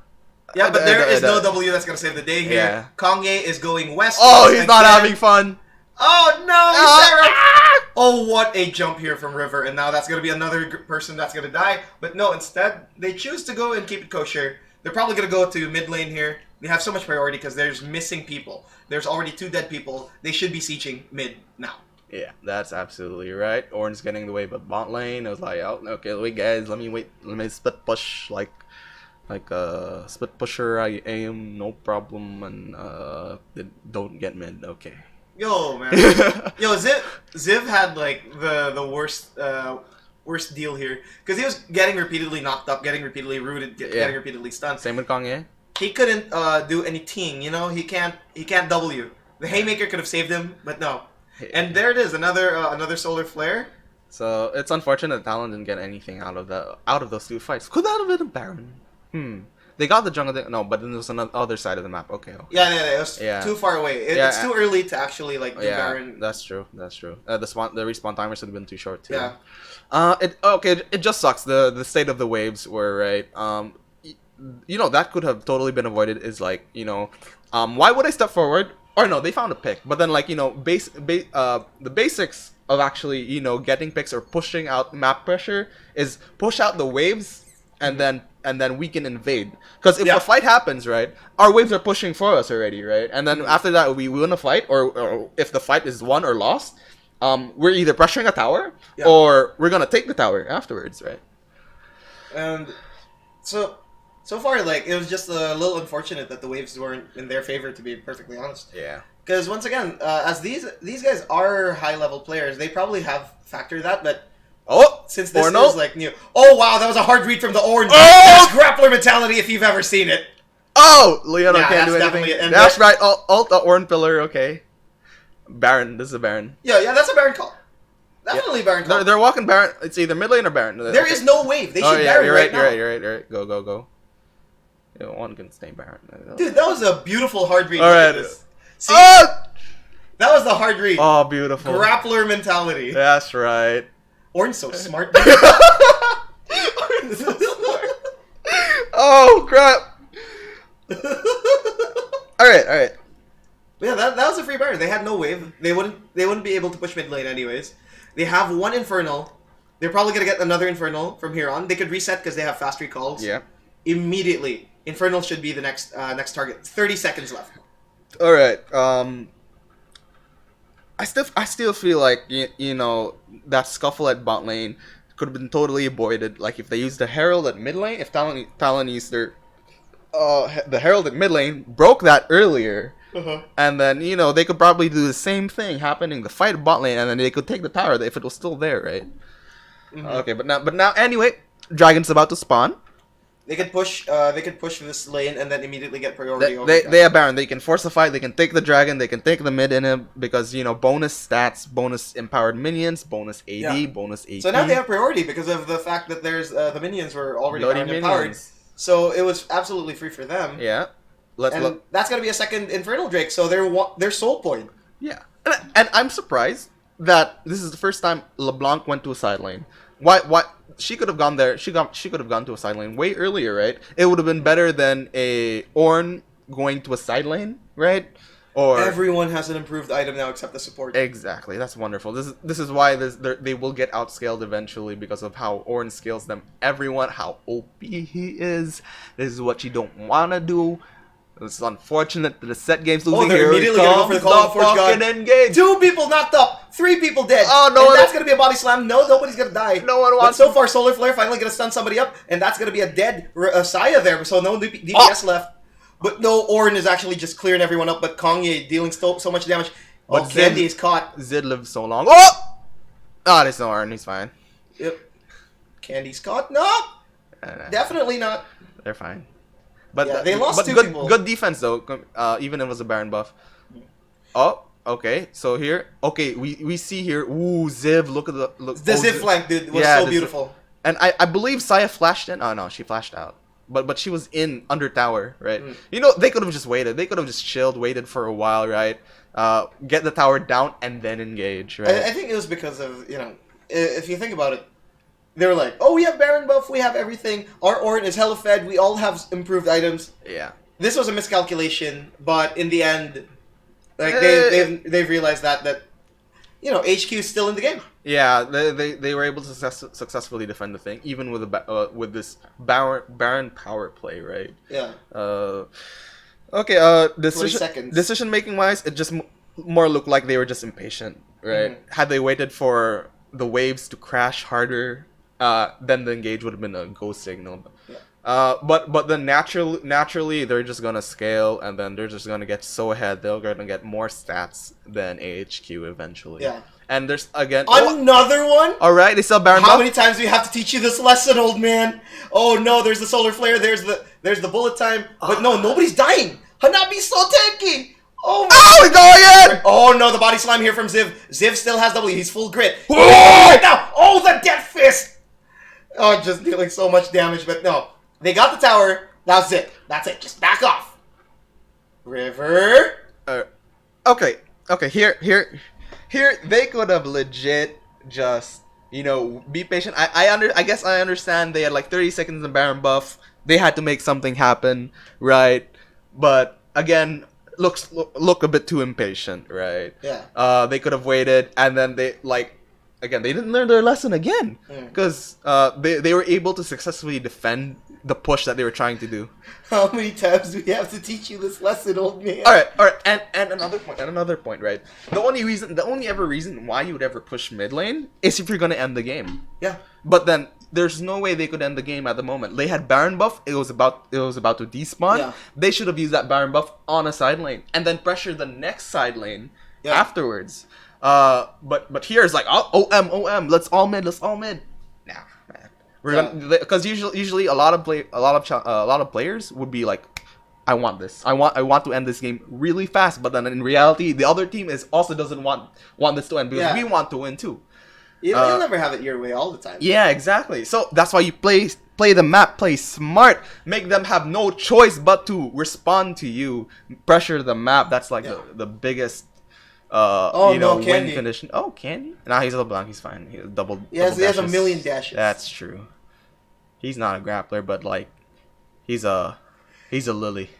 [SPEAKER 2] Yeah, but there is no W that's gonna save the day here.
[SPEAKER 1] Yeah.
[SPEAKER 2] Kanye is going west.
[SPEAKER 1] Oh, he's not having fun.
[SPEAKER 2] Oh no,
[SPEAKER 1] Ah!
[SPEAKER 2] Oh, what a jump here from River, and now that's going to be another person that's going to die. But no, instead, they choose to go and keep it kosher. They're probably going to go to mid lane here. They have so much priority because there's missing people. There's already 2 dead people. They should be sieging mid now.
[SPEAKER 1] Yeah, that's absolutely right. Orange getting the wave of bot lane. I was like, oh, okay, wait, guys, let me split push like split pusher. I aim, no problem, and don't get mid. Okay.
[SPEAKER 2] Yo, man. Yo, Ziv had like the worst deal here because he was getting repeatedly knocked up, getting repeatedly rooted, getting repeatedly stunned.
[SPEAKER 1] Same with Kanye.
[SPEAKER 2] He couldn't do anything, you know. He can't W. The haymaker could have saved him, but no. And there it is, another solar flare.
[SPEAKER 1] So it's unfortunate that Talon didn't get anything out of those 2 fights. Could that have been a Baron? They got the jungle. No, but then there was another other side of the map. Okay.
[SPEAKER 2] Yeah, it was too far away. It's too early to actually like do Baron.
[SPEAKER 1] That's true. That's true. The respawn timers should have been too short too.
[SPEAKER 2] Yeah.
[SPEAKER 1] It just sucks. The state of the waves were right. You know that could have totally been avoided. Is like why would I step forward? Or no, they found a pick, but then like the basics of actually getting picks or pushing out map pressure is push out the waves and then we can invade. Because if a fight happens, right, our waves are pushing for us already, right? And then after that, we win a fight, or if the fight is won or lost, we're either pressuring a tower or we're gonna take the tower afterwards, right?
[SPEAKER 2] And so far, like, it was just a little unfortunate that the waves weren't in their favor, to be perfectly honest.
[SPEAKER 1] Yeah.
[SPEAKER 2] Because once again, as these guys are high level players, they probably have factored that, but.
[SPEAKER 1] Oh,
[SPEAKER 2] since this is like new. Oh wow, that was a hard read from the orange.
[SPEAKER 1] Oh!
[SPEAKER 2] That's grappler mentality if you've ever seen it.
[SPEAKER 1] Oh, Leon can't do
[SPEAKER 2] definitely
[SPEAKER 1] anything.
[SPEAKER 2] it.
[SPEAKER 1] That's right. Alt the orange pillar. Okay. Baron. This is a Baron.
[SPEAKER 2] Yeah, that's a Baron call. Definitely Baron call.
[SPEAKER 1] They're walking Baron. It's either mid lane or Baron.
[SPEAKER 2] There is no wave. They should Baron
[SPEAKER 1] you're
[SPEAKER 2] right now.
[SPEAKER 1] You're right. Go. One can stay Baron.
[SPEAKER 2] Dude, that was a beautiful hard read.
[SPEAKER 1] All right.
[SPEAKER 2] See, that was the hard read.
[SPEAKER 1] Oh, beautiful.
[SPEAKER 2] Grappler mentality.
[SPEAKER 1] That's right.
[SPEAKER 2] Orange so smart.
[SPEAKER 1] Orange so smart. Oh crap! All right.
[SPEAKER 2] Yeah, that was a free Baron. They had no wave. They wouldn't be able to push mid lane anyways. They have 1 Infernal. They're probably gonna get another Infernal from here on. They could reset because they have fast recalls.
[SPEAKER 1] Yeah.
[SPEAKER 2] Immediately, Infernal should be the next target. 30 seconds left.
[SPEAKER 1] All right. I still feel like that scuffle at bot lane could have been totally avoided. Like if they used the Herald at mid lane, if Talon used the Herald at mid lane, broke that earlier, and then they could probably do the same thing happening, the fight at bot lane, and then they could take the tower if it was still there, right? Okay, but now anyway, Dragon's about to spawn.
[SPEAKER 2] They could push this lane and then immediately get priority.
[SPEAKER 1] They have Baron. They can force a fight. They can take the dragon. They can take the mid in him because bonus stats, bonus empowered minions, bonus AD, bonus AP.
[SPEAKER 2] So now they have priority because of the fact that there's the minions were already empowered. So it was absolutely free for them.
[SPEAKER 1] Yeah.
[SPEAKER 2] That's gonna be a second Infernal Drake. So they're soul point.
[SPEAKER 1] Yeah. And I'm surprised that this is the first time LeBlanc went to a side lane. Why? She could have gone there. She could have gone to a side lane way earlier, right? It would have been better than a Ornn going to a side lane, right? Or
[SPEAKER 2] everyone has an improved item now except the support.
[SPEAKER 1] Exactly. That's wonderful. This is why they will get outscaled eventually because of how Ornn scales them. Everyone, how OP he is. This is what you don't want to do. It's unfortunate that the set game's losing.
[SPEAKER 2] They're immediately going to go for the call of Forge God.
[SPEAKER 1] Engage.
[SPEAKER 2] 2 people knocked up, 3 people dead.
[SPEAKER 1] Oh, no!
[SPEAKER 2] That's going to be a body slam. No, nobody's going to die.
[SPEAKER 1] No one wants.
[SPEAKER 2] But so far, Solar Flare finally going to stun somebody up, and that's going to be a dead Saya there. So no DPS left. But no, Ornn is actually just clearing everyone up. But Kanye dealing so much damage. But Candy is caught.
[SPEAKER 1] Zid lives so long. Oh! There's no Ornn. He's fine.
[SPEAKER 2] Yep. Candy's caught. No. Definitely not.
[SPEAKER 1] They're fine. But
[SPEAKER 2] they lost 2 people.
[SPEAKER 1] Good defense though, even if it was a Baron buff. Oh, okay. So here, we see here. Ooh, Ziv! Look at the
[SPEAKER 2] Ziv flank, dude, was so beautiful.
[SPEAKER 1] And I believe Saya flashed in. Oh no, she flashed out. but she was in under tower, right? You know, they could have just waited. They could have just chilled, waited for a while, right? Get the tower down and then engage, right?
[SPEAKER 2] I think it was because of, you know, if you think about it, they were like, oh, we have Baron buff, we have everything. Our Ornn is hella fed, we all have improved items.
[SPEAKER 1] Yeah.
[SPEAKER 2] This was a miscalculation, but in the end, like they've realized that you know, AHQ is still in the game.
[SPEAKER 1] Yeah, they were able to successfully defend the thing, even with this Baron power play, right?
[SPEAKER 2] Yeah.
[SPEAKER 1] Okay.
[SPEAKER 2] 20 seconds.
[SPEAKER 1] Decision making wise, it just more looked like they were just impatient, right? Had they waited for the waves to crash harder, then the engage would have been a go signal. Yeah. But then naturally they're just gonna scale, and then they're just gonna get so ahead. They're gonna get more stats than AHQ eventually.
[SPEAKER 2] Yeah.
[SPEAKER 1] And there's again
[SPEAKER 2] another one.
[SPEAKER 1] All right, they still Baron.
[SPEAKER 2] How many times do we have to teach you this lesson, old man? Oh no, there's the solar flare. There's the bullet time. But no, nobody's dying. Hanabi's so tanky. Oh,
[SPEAKER 1] he's going in!
[SPEAKER 2] Oh no, the body slam here from Ziv. Ziv still has W. He's full grit. Right now. Oh, the death fist. Oh, just dealing so much damage. But no, they got the tower. That's it. That's it. Just back off. River.
[SPEAKER 1] Okay. Here they could have legit just, you know, be patient. I guess I understand they had like 30 seconds in Baron buff. They had to make something happen, right? But again, look a bit too impatient, right?
[SPEAKER 2] Yeah.
[SPEAKER 1] They could have waited, and then they didn't learn their lesson again, because they were able to successfully defend the push that they were trying to do.
[SPEAKER 2] How many times do we have to teach you this lesson, old man?
[SPEAKER 1] All right, and another point, right? The only ever reason why you would ever push mid lane is if you're gonna end the game.
[SPEAKER 2] Yeah.
[SPEAKER 1] But then there's no way they could end the game at the moment. They had Baron buff. It was about to despawn.
[SPEAKER 2] Yeah.
[SPEAKER 1] They should have used that Baron buff on a side lane and then pressure the next side lane afterwards. But here it's like OM. Let's all mid. Nah, man. We're gonna, because usually a lot of players would be like, I want this. I want to end this game really fast. But then in reality, the other team also doesn't want this to end, because we want to win too.
[SPEAKER 2] You'll never have it your way all the time.
[SPEAKER 1] Yeah, exactly. So that's why you play the map, play smart, make them have no choice but to respond to you, pressure the map. That's like the biggest win condition. Oh, Candy? Nah, he's a LeBlanc. He's fine. He has double.
[SPEAKER 2] He has a million dashes.
[SPEAKER 1] That's true. He's not a grappler, but like, he's a Lily.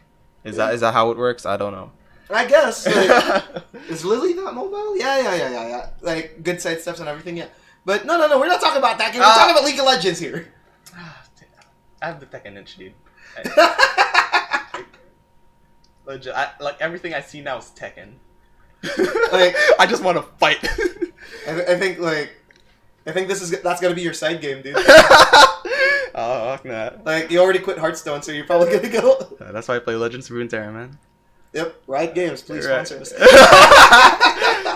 [SPEAKER 1] Is that how it works? I don't know.
[SPEAKER 2] I guess. Like, is Lily not mobile? Yeah. Like, good side steps and everything, yeah. But no, we're not talking about that game. We're talking about League of Legends here.
[SPEAKER 1] I have the Tekken itch, dude. Legit, like, everything I see now is Tekken. Like, I just want to fight.
[SPEAKER 2] I think that's gonna be your side game, dude.
[SPEAKER 1] Oh, fuck that.
[SPEAKER 2] Like, you already quit Hearthstone, so you're probably gonna go.
[SPEAKER 1] That's why I play Legends of Runeterra, man.
[SPEAKER 2] Yep, Riot Games, please sponsor us.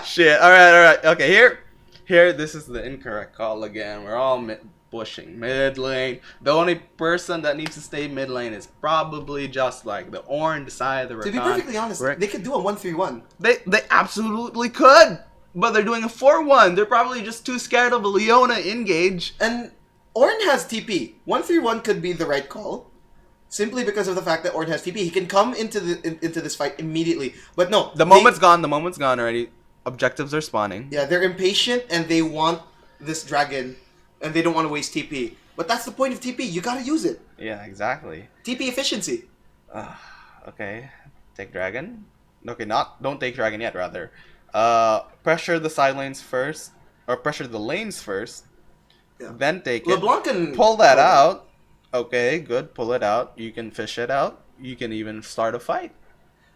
[SPEAKER 1] Shit. All right. Okay, here. This is the incorrect call again. We're all pushing mid lane. The only person that needs to stay mid lane is probably just like the Ornn, the side, the Rakan.
[SPEAKER 2] To be perfectly honest, they could do a 1-3-1.
[SPEAKER 1] They absolutely could, but they're doing a 4-1. They're probably just too scared of a Leona engage.
[SPEAKER 2] And Ornn has TP. 1-3-1 could be the right call. Simply because of the fact that Ornn has TP. He can come into this fight immediately. But no.
[SPEAKER 1] The moment's gone. The moment's gone already. Objectives are spawning.
[SPEAKER 2] Yeah, they're impatient and they want this dragon. And they don't want to waste TP. But that's the point of TP. You gotta use it.
[SPEAKER 1] Yeah, exactly.
[SPEAKER 2] TP efficiency.
[SPEAKER 1] Okay. Take dragon. Okay, don't take dragon yet, rather. Pressure the side lanes first. Or pressure the lanes first. Yeah. Then take
[SPEAKER 2] LeBlanc can
[SPEAKER 1] pull that out. Okay, good. Pull it out. You can fish it out. You can even start a fight.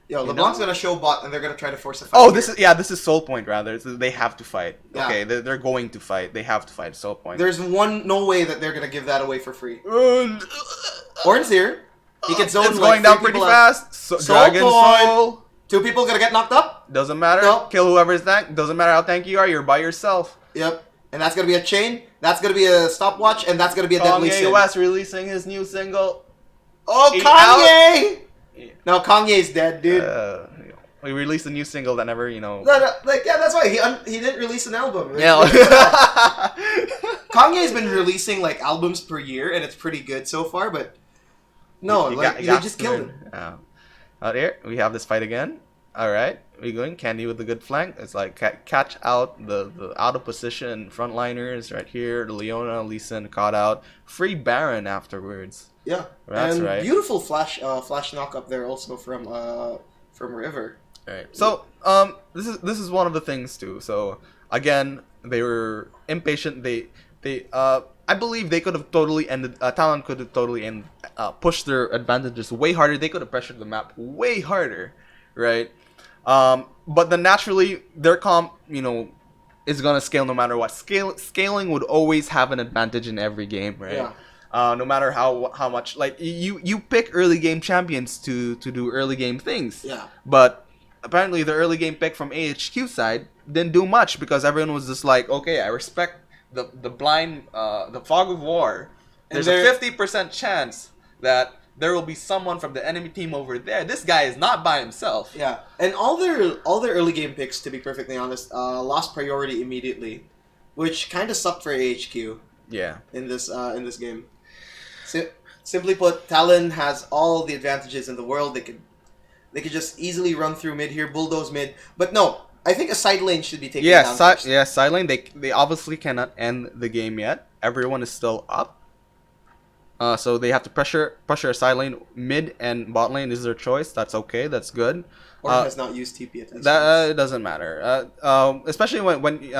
[SPEAKER 2] Yo, LeBlanc's gonna show bot, and they're gonna try to force a fight.
[SPEAKER 1] Oh, this is Soul Point, rather. They have to fight.
[SPEAKER 2] Yeah.
[SPEAKER 1] Okay, they're going to fight. They have to fight Soul Point.
[SPEAKER 2] There's no way that they're gonna give that away for free. Ornn's here. He can zone.
[SPEAKER 1] It's going down pretty fast. Dragon Soul.
[SPEAKER 2] 2 people gonna get knocked up.
[SPEAKER 1] Doesn't matter.
[SPEAKER 2] Nope.
[SPEAKER 1] Kill whoever's tank. Doesn't matter how tanky you are. You're by yourself.
[SPEAKER 2] Yep. And that's gonna be a chain. That's gonna be a stopwatch, and that's gonna be a deadly sin.
[SPEAKER 1] Kanye West releasing his new single.
[SPEAKER 2] Oh, Kanye! Yeah. No, Kanye's dead, dude.
[SPEAKER 1] We released a new single that never,
[SPEAKER 2] No, that's why he didn't release an album.
[SPEAKER 1] Yeah.
[SPEAKER 2] Kanye's been releasing like albums per year, and it's pretty good so far. But
[SPEAKER 3] No,
[SPEAKER 1] You
[SPEAKER 3] like,
[SPEAKER 1] got- you
[SPEAKER 3] they
[SPEAKER 1] got
[SPEAKER 3] just
[SPEAKER 1] to
[SPEAKER 3] killed
[SPEAKER 1] win.
[SPEAKER 3] him.
[SPEAKER 1] Out here, we have this fight again. All right, we going Candy with the good flank. It's like catch out the out of position frontliners right here. The Leona, Lee Sin caught out. Free Baron afterwards.
[SPEAKER 3] Yeah,
[SPEAKER 1] That's
[SPEAKER 3] and
[SPEAKER 1] right.
[SPEAKER 3] beautiful flash knock up there also from River.
[SPEAKER 1] All right. So this is one of the things too. So again, they were impatient. They I believe they could have totally ended. Talon could have totally pushed their advantages way harder. They could have pressured the map way harder, right? But then naturally their comp, is gonna scale no matter what. Scaling would always have an advantage in every game, right?
[SPEAKER 3] Yeah.
[SPEAKER 1] No matter how much, like you pick early game champions to do early game things.
[SPEAKER 3] Yeah.
[SPEAKER 1] But apparently the early game pick from AHQ side didn't do much because everyone was just like, okay, I respect the blind the fog of war. There's a 50% chance that there will be someone from the enemy team over there. This guy is not by himself.
[SPEAKER 3] Yeah, and all their early game picks, to be perfectly honest, lost priority immediately, which kind of sucked for AHQ
[SPEAKER 1] Yeah.
[SPEAKER 3] in this game. Simply put, Talon has all the advantages in the world. They could just easily run through mid here, bulldoze mid. But no, I think a side lane should be taken down first.
[SPEAKER 1] Side lane. They obviously cannot end the game yet. Everyone is still up. So they have to pressure a side lane. Mid and bot lane is their choice. That's okay. That's good.
[SPEAKER 3] Or has not used TP at least.
[SPEAKER 1] That it doesn't matter. Especially when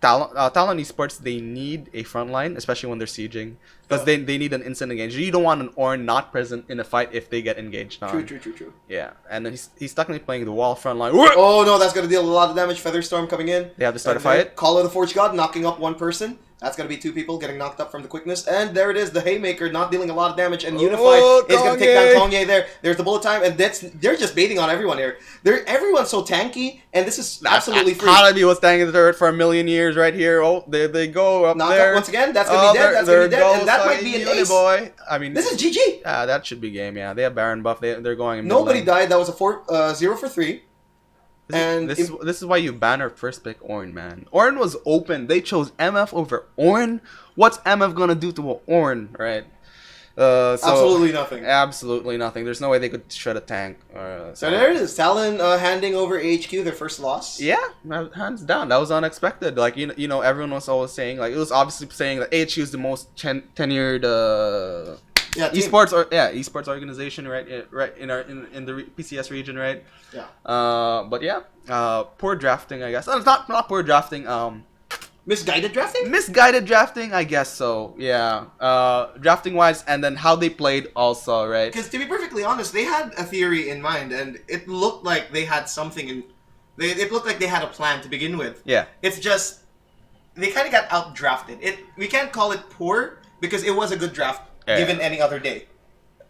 [SPEAKER 1] Talon Esports, they need a front line, especially when they're sieging, because they need an instant engage. You don't want an Ornn not present in a fight if they get engaged on.
[SPEAKER 3] True.
[SPEAKER 1] Yeah, and then he's technically playing the wall front line.
[SPEAKER 3] Oh no, that's gonna deal a lot of damage. Featherstorm coming in.
[SPEAKER 1] They have to start a fight.
[SPEAKER 3] Call of the Forge God knocking up one person. That's gonna be two people getting knocked up from the quickness. And there it is, the Haymaker not dealing a lot of damage. And Unified is gonna take down Kongye there. There's the bullet time, and they're just baiting on everyone here. Everyone's so tanky, and this is absolutely free.
[SPEAKER 1] Halabi was tanking the turret for a million years right here. Oh, there they go up
[SPEAKER 3] Knock
[SPEAKER 1] there.
[SPEAKER 3] Up once again. That's gonna be dead. That's gonna be dead, and that might be an ace.
[SPEAKER 1] Boy. I mean,
[SPEAKER 3] this is GG.
[SPEAKER 1] Yeah, that should be game. Yeah, they have Baron buff. They're going.
[SPEAKER 3] Nobody died. That was a 0 for 3.
[SPEAKER 1] This is why you ban our first pick Ornn, man. Ornn was open. They chose MF over Ornn. What's MF gonna do to an Ornn, right?
[SPEAKER 3] Absolutely nothing.
[SPEAKER 1] Absolutely nothing. There's no way they could shred a tank.
[SPEAKER 3] So there it is. Talon handing over AHQ their first loss.
[SPEAKER 1] Yeah, hands down. That was unexpected. Like everyone was always saying, like, it was obviously saying that AHQ is the most tenured esports organization, right in the PCS region, right?
[SPEAKER 3] Yeah.
[SPEAKER 1] But yeah, poor drafting, I guess. It's not poor drafting.
[SPEAKER 3] Misguided drafting?
[SPEAKER 1] Misguided drafting, I guess so. Yeah. Drafting wise, and then how they played also, right?
[SPEAKER 3] Because to be perfectly honest, they had a theory in mind, and it looked like they had something in. It looked like they had a plan to begin with.
[SPEAKER 1] Yeah.
[SPEAKER 3] It's just they kind of got out drafted. We can't call it poor because it was a good draft given any other day.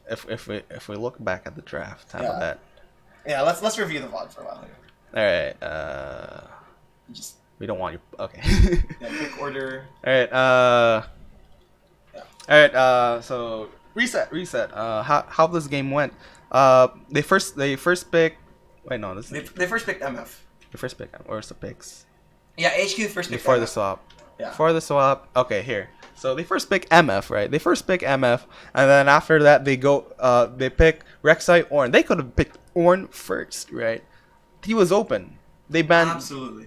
[SPEAKER 1] If we look back at the draft, how about that?
[SPEAKER 3] Yeah, let's review the VOD for a while here.
[SPEAKER 1] All right.
[SPEAKER 3] Just.
[SPEAKER 1] We don't want you. Okay.
[SPEAKER 3] Yeah, pick order.
[SPEAKER 1] All right. All right. So reset. How this game went? They first pick. Wait, no.
[SPEAKER 3] They first picked MF.
[SPEAKER 1] They first pick. Where's the picks?
[SPEAKER 3] Yeah, HQ first picked
[SPEAKER 1] before
[SPEAKER 3] MF.
[SPEAKER 1] the swap.
[SPEAKER 3] Yeah.
[SPEAKER 1] Before the swap. Okay, here. So they first pick MF, right? They first pick MF, and then after that they go. They pick Rek'Sai Ornn. They could have picked Ornn first, right? He was open. They banned absolutely.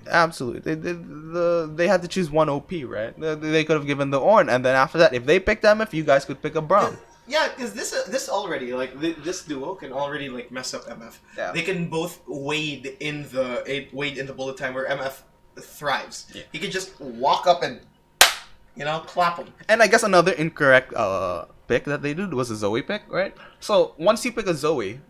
[SPEAKER 1] They had to choose one OP, right? They could have given the Ornn, and then after that, if they picked MF, you guys could pick a Braum.
[SPEAKER 3] Yeah, because this already this duo can already mess up MF.
[SPEAKER 1] Yeah.
[SPEAKER 3] They can both wade in the bullet time where MF thrives. Yeah. He could just walk up and clap him.
[SPEAKER 1] And I guess another incorrect pick that they did was a Zoe pick, right? So once you pick a Zoe,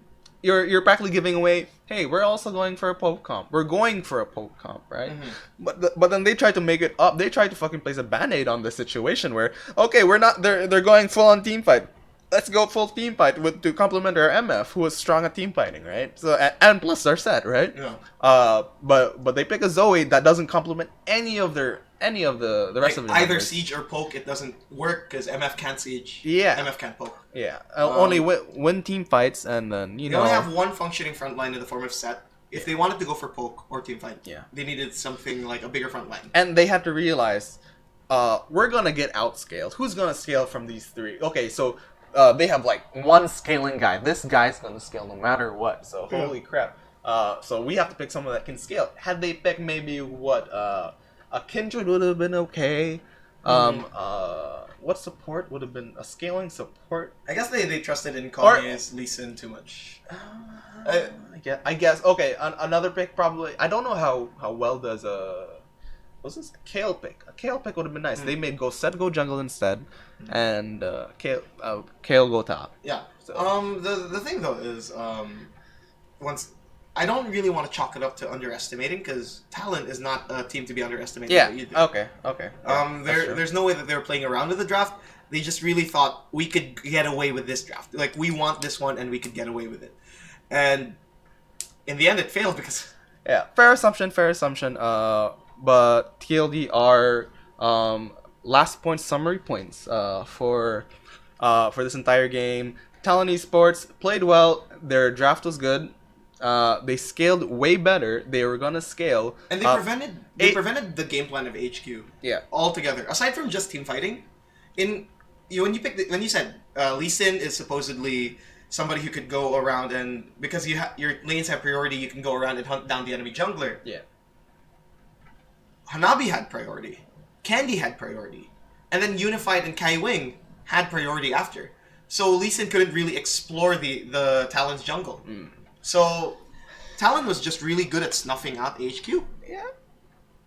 [SPEAKER 1] you're practically giving away, hey, we're also going for a poke comp. We're going for a poke comp, right? Mm-hmm. But then they try to make it up. They try to fucking place a band-aid on the situation where, okay, we're not. They're going full on team fight. Let's go full team fight to complement our MF, who is strong at team fighting, right? So and plus they're set, right?
[SPEAKER 3] Yeah.
[SPEAKER 1] But they pick a Zoe that doesn't complement any of the rest of the
[SPEAKER 3] either
[SPEAKER 1] members.
[SPEAKER 3] siege or poke. It doesn't work because MF can't siege.
[SPEAKER 1] Yeah.
[SPEAKER 3] MF can't poke.
[SPEAKER 1] Yeah. Only win team fights, and then
[SPEAKER 3] they only have one functioning front line in the form of set. If they wanted to go for poke or team fight, they needed something like a bigger front line.
[SPEAKER 1] And they had to realize, we're gonna get outscaled. Who's gonna scale from these three? Okay, so they have like one scaling guy. This guy's gonna scale no matter what. So holy crap. So we have to pick someone that can scale. Had they picked maybe a Kindred would have been okay. What support would have been a scaling support?
[SPEAKER 2] I guess they trusted in Kanye's Lee Sin too much.
[SPEAKER 1] I guess. Okay, another pick probably. I don't know how well does what's this? Kale pick. A Kale pick would have been nice. They made Set go jungle instead, and Kale go top.
[SPEAKER 2] Yeah.
[SPEAKER 1] So.
[SPEAKER 2] The thing though is once. I don't really want to chalk it up to underestimating because Talent is not a team to be underestimated.
[SPEAKER 1] Yeah.
[SPEAKER 2] Either.
[SPEAKER 1] Okay. Yeah,
[SPEAKER 2] there's no way that they were playing around with the draft. They just really thought we could get away with this draft. Like we want this one and we could get away with it. And in the end, it failed because.
[SPEAKER 1] Yeah, fair assumption. But TLDR last point summary points for this entire game. Talent Esports played well. Their draft was good. They scaled way better. They were gonna scale,
[SPEAKER 2] and they prevented the game plan of AHQ.
[SPEAKER 1] Yeah,
[SPEAKER 2] altogether. Aside from just team fighting, when you said Lee Sin is supposedly somebody who could go around and because your lanes have priority, you can go around and hunt down the enemy jungler.
[SPEAKER 1] Yeah.
[SPEAKER 2] Hanabi had priority, Candy had priority, and then Unified and Kai Wing had priority after. So Lee Sin couldn't really explore the Talon's jungle. So, Talon was just really good at snuffing out AHQ.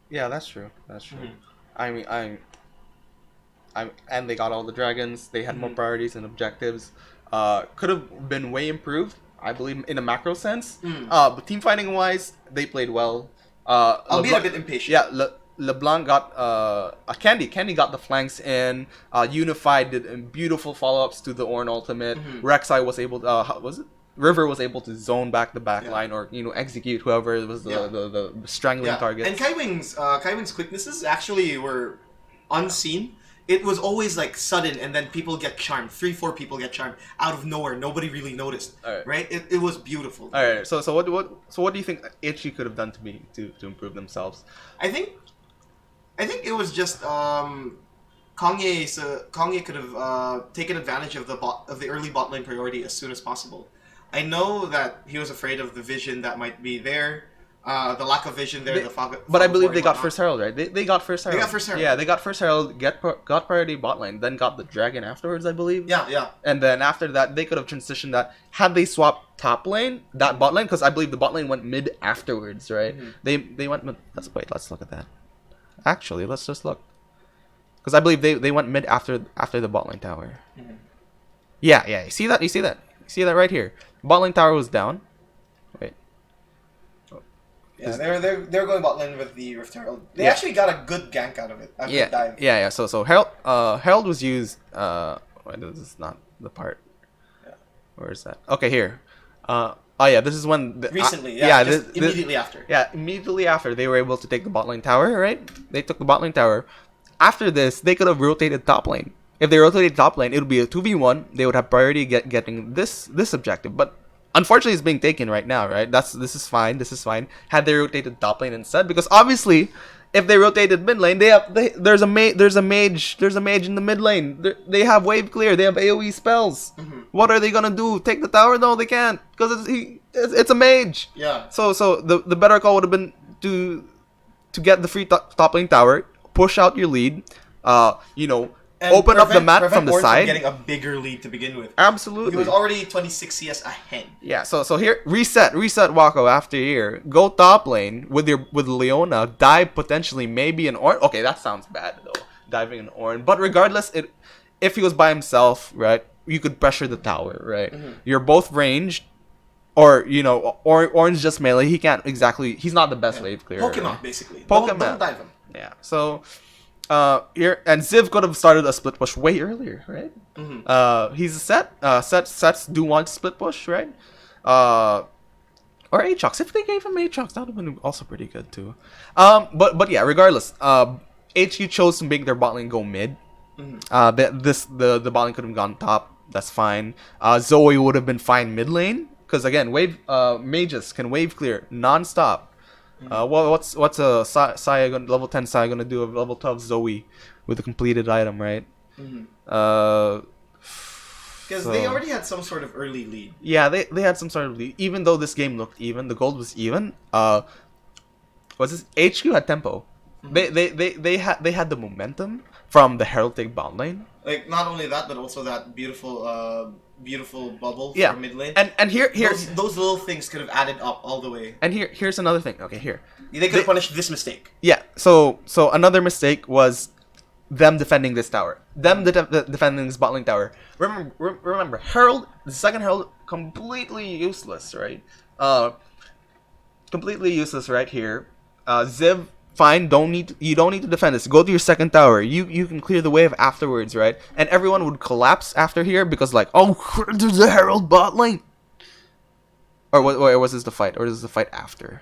[SPEAKER 1] Yeah, that's true. I mean, and they got all the dragons. They had more priorities and objectives. Could have been way improved, I believe, in a macro sense. But team fighting wise, they played well.
[SPEAKER 2] Albeit a bit impatient.
[SPEAKER 1] Yeah, LeBlanc got Candy. Candy got the flanks in. Unified did beautiful follow ups to the Ornn ultimate. Rek'Sai was able to. River was able to zone back the back line or execute whoever was the strangling target.
[SPEAKER 2] And Kai Wing's quicknesses actually were unseen. It was always like sudden, and then people get charmed. 3-4 people get charmed out of nowhere. Nobody really noticed. Right? It was beautiful.
[SPEAKER 1] All right. So what do you think AHQ could have done to improve themselves?
[SPEAKER 2] I think it was just Kanye could have taken advantage of the early bot lane priority as soon as possible. I know that he was afraid of the vision that might be there, the lack of vision there.
[SPEAKER 1] But I believe they got first herald, right? They got first herald.
[SPEAKER 2] They got first herald.
[SPEAKER 1] Yeah, they got first herald. Got priority bot lane, then got the dragon afterwards, I believe.
[SPEAKER 2] Yeah.
[SPEAKER 1] And then after that, they could have transitioned that. Had they swapped top lane, that bot lane, because I believe the bot lane went mid afterwards, right? They went mid. Let's look at that. Actually, let's just look, because I believe they went mid after the bot lane tower. Yeah. You see that? You see that right here. Bot lane tower was down. Wait.
[SPEAKER 2] Yeah, they're going bot lane with the Rift Herald. They actually got a good gank out of it. A good dive.
[SPEAKER 1] Yeah. So Herald was used. Wait, this is not the part.
[SPEAKER 2] Yeah.
[SPEAKER 1] Where is that? Okay, here. This is when
[SPEAKER 2] recently. Immediately after.
[SPEAKER 1] Yeah, immediately after they were able to take the bot lane tower. Right? They took the bot lane tower. After this, they could have rotated top lane. If they rotated top lane, it would be a 2v1. They would have priority getting this objective. But unfortunately, it's being taken right now, right? This is fine. Had they rotated top lane instead, because obviously, if they rotated mid lane, there's a mage in the mid lane. They have wave clear. They have AOE spells. What are they gonna do? Take the tower? No, they can't, because it's a mage.
[SPEAKER 2] Yeah.
[SPEAKER 1] So the better call would have been to get the free top lane tower, push out your lead. And open up the map from the
[SPEAKER 2] Ornn
[SPEAKER 1] side.
[SPEAKER 2] From getting a bigger lead to begin with.
[SPEAKER 1] Absolutely.
[SPEAKER 2] He was already 26 CS ahead.
[SPEAKER 1] Yeah. So here, reset Wako after here. Go top lane with Leona. Dive potentially maybe an Ornn. Okay, that sounds bad though. Diving an Ornn. But regardless, if he was by himself, right, you could pressure the tower, right? You're both ranged. Or Ornn's just melee. He can't exactly. He's not the best wave clearer.
[SPEAKER 2] Pokemon
[SPEAKER 1] right?
[SPEAKER 2] basically.
[SPEAKER 1] Don't
[SPEAKER 2] dive him.
[SPEAKER 1] Yeah. So. Here and Ziv could have started a split push way earlier, right? He's a sets do want split push, right? Or Aatrox. If they gave him Aatrox, that would have been also pretty good too. But yeah, regardless, HQ chose to make their bot lane go mid. The bot lane could have gone top. That's fine. Zoe would have been fine mid lane, because again, wave mages can wave clear non-stop. What's a Saya level 10 Saya gonna do? A level 12 Zoe with a completed item, right?
[SPEAKER 2] Because
[SPEAKER 1] So-
[SPEAKER 2] they already had some sort of early lead.
[SPEAKER 1] Yeah, they had some sort of lead. Even though this game looked even, the gold was even. Was this AHQ had tempo? They had the momentum from the Heraldic bot lane.
[SPEAKER 2] Like, not only that, but also that beautiful bubble
[SPEAKER 1] Yeah,
[SPEAKER 2] for mid lane.
[SPEAKER 1] and here
[SPEAKER 2] Those little things could have added up all the way.
[SPEAKER 1] and here's another thing. Okay, here.
[SPEAKER 2] They could have punished this mistake.
[SPEAKER 1] Yeah. So another mistake was them defending this tower. Them defending this bot lane tower. Remember, Herald, the second Herald, completely useless, right? Completely useless right here. Ziv, fine. You don't need to defend this. Go to your second tower. You can clear the wave afterwards, right? And everyone would collapse after here because like, oh, there's a Herald bot lane. Or was this the fight? Or is this the fight after?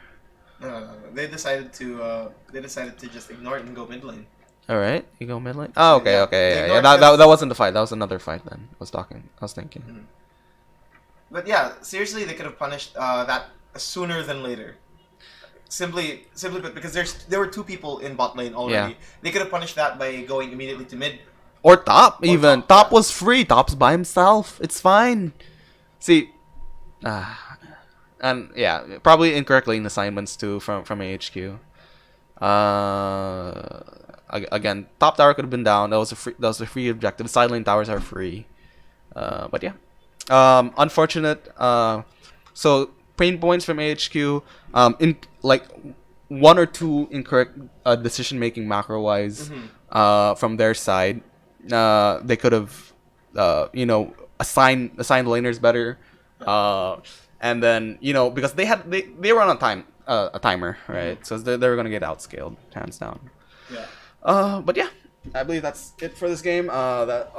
[SPEAKER 2] No. They decided to just ignore it and go mid lane.
[SPEAKER 1] All right, you go mid lane. Oh, okay,
[SPEAKER 2] Yeah,
[SPEAKER 1] okay.
[SPEAKER 2] they
[SPEAKER 1] Yeah,
[SPEAKER 2] ignored
[SPEAKER 1] that wasn't the fight. That was another fight. Then I was thinking.
[SPEAKER 2] But yeah, seriously, they could have punished that sooner than later. Simply put, because there were two people in bot lane already.
[SPEAKER 1] Yeah.
[SPEAKER 2] They could have punished that by going immediately to mid.
[SPEAKER 1] Or top even.
[SPEAKER 2] top,
[SPEAKER 1] Top
[SPEAKER 2] yeah.
[SPEAKER 1] was free. Top's by himself. It's fine. See, and yeah, probably incorrectly in assignments too from AHQ. Again, top tower could have been down. That was a free objective. Side lane towers are free. But yeah, unfortunate. So pain points from AHQ. In like one or two incorrect decision making macro wise from their side. They could have assigned laners better. And then because they were on a timer, right? So they were gonna get outscaled hands down.
[SPEAKER 2] Yeah.
[SPEAKER 1] But yeah, I believe that's it for this game.
[SPEAKER 2] That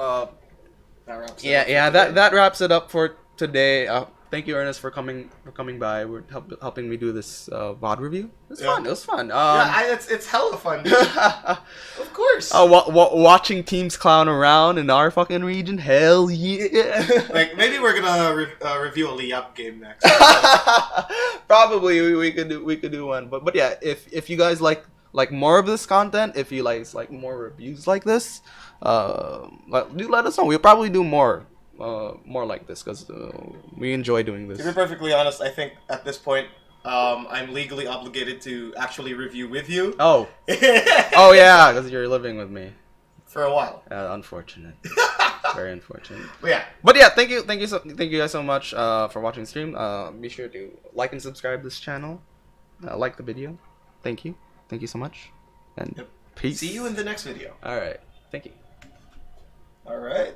[SPEAKER 2] wraps it up.
[SPEAKER 1] That wraps it up for today. Thank you, Ernest, for coming by. We're helping me do this VOD review. It was fun.
[SPEAKER 2] It's hella fun. Dude. Of course.
[SPEAKER 1] Watching teams clown around in our fucking region. Hell yeah.
[SPEAKER 2] Like maybe we're gonna review a Lee-Up game next.
[SPEAKER 1] Probably we could do one. But yeah, if you guys like more of this content, if you like more reviews like this, do let us know. We'll probably do more like this because we enjoy doing this.
[SPEAKER 2] To be perfectly honest, I think at this point, I'm legally obligated to actually review with you.
[SPEAKER 1] Oh yeah, because you're living with me.
[SPEAKER 2] For a while.
[SPEAKER 1] Unfortunate. Very unfortunate.
[SPEAKER 2] But yeah,
[SPEAKER 1] thank you guys so much for watching the stream. Be sure to like and subscribe this channel. Like the video. Thank you so much, and peace.
[SPEAKER 2] See you in the next video.
[SPEAKER 1] All right. Thank you.
[SPEAKER 2] All right.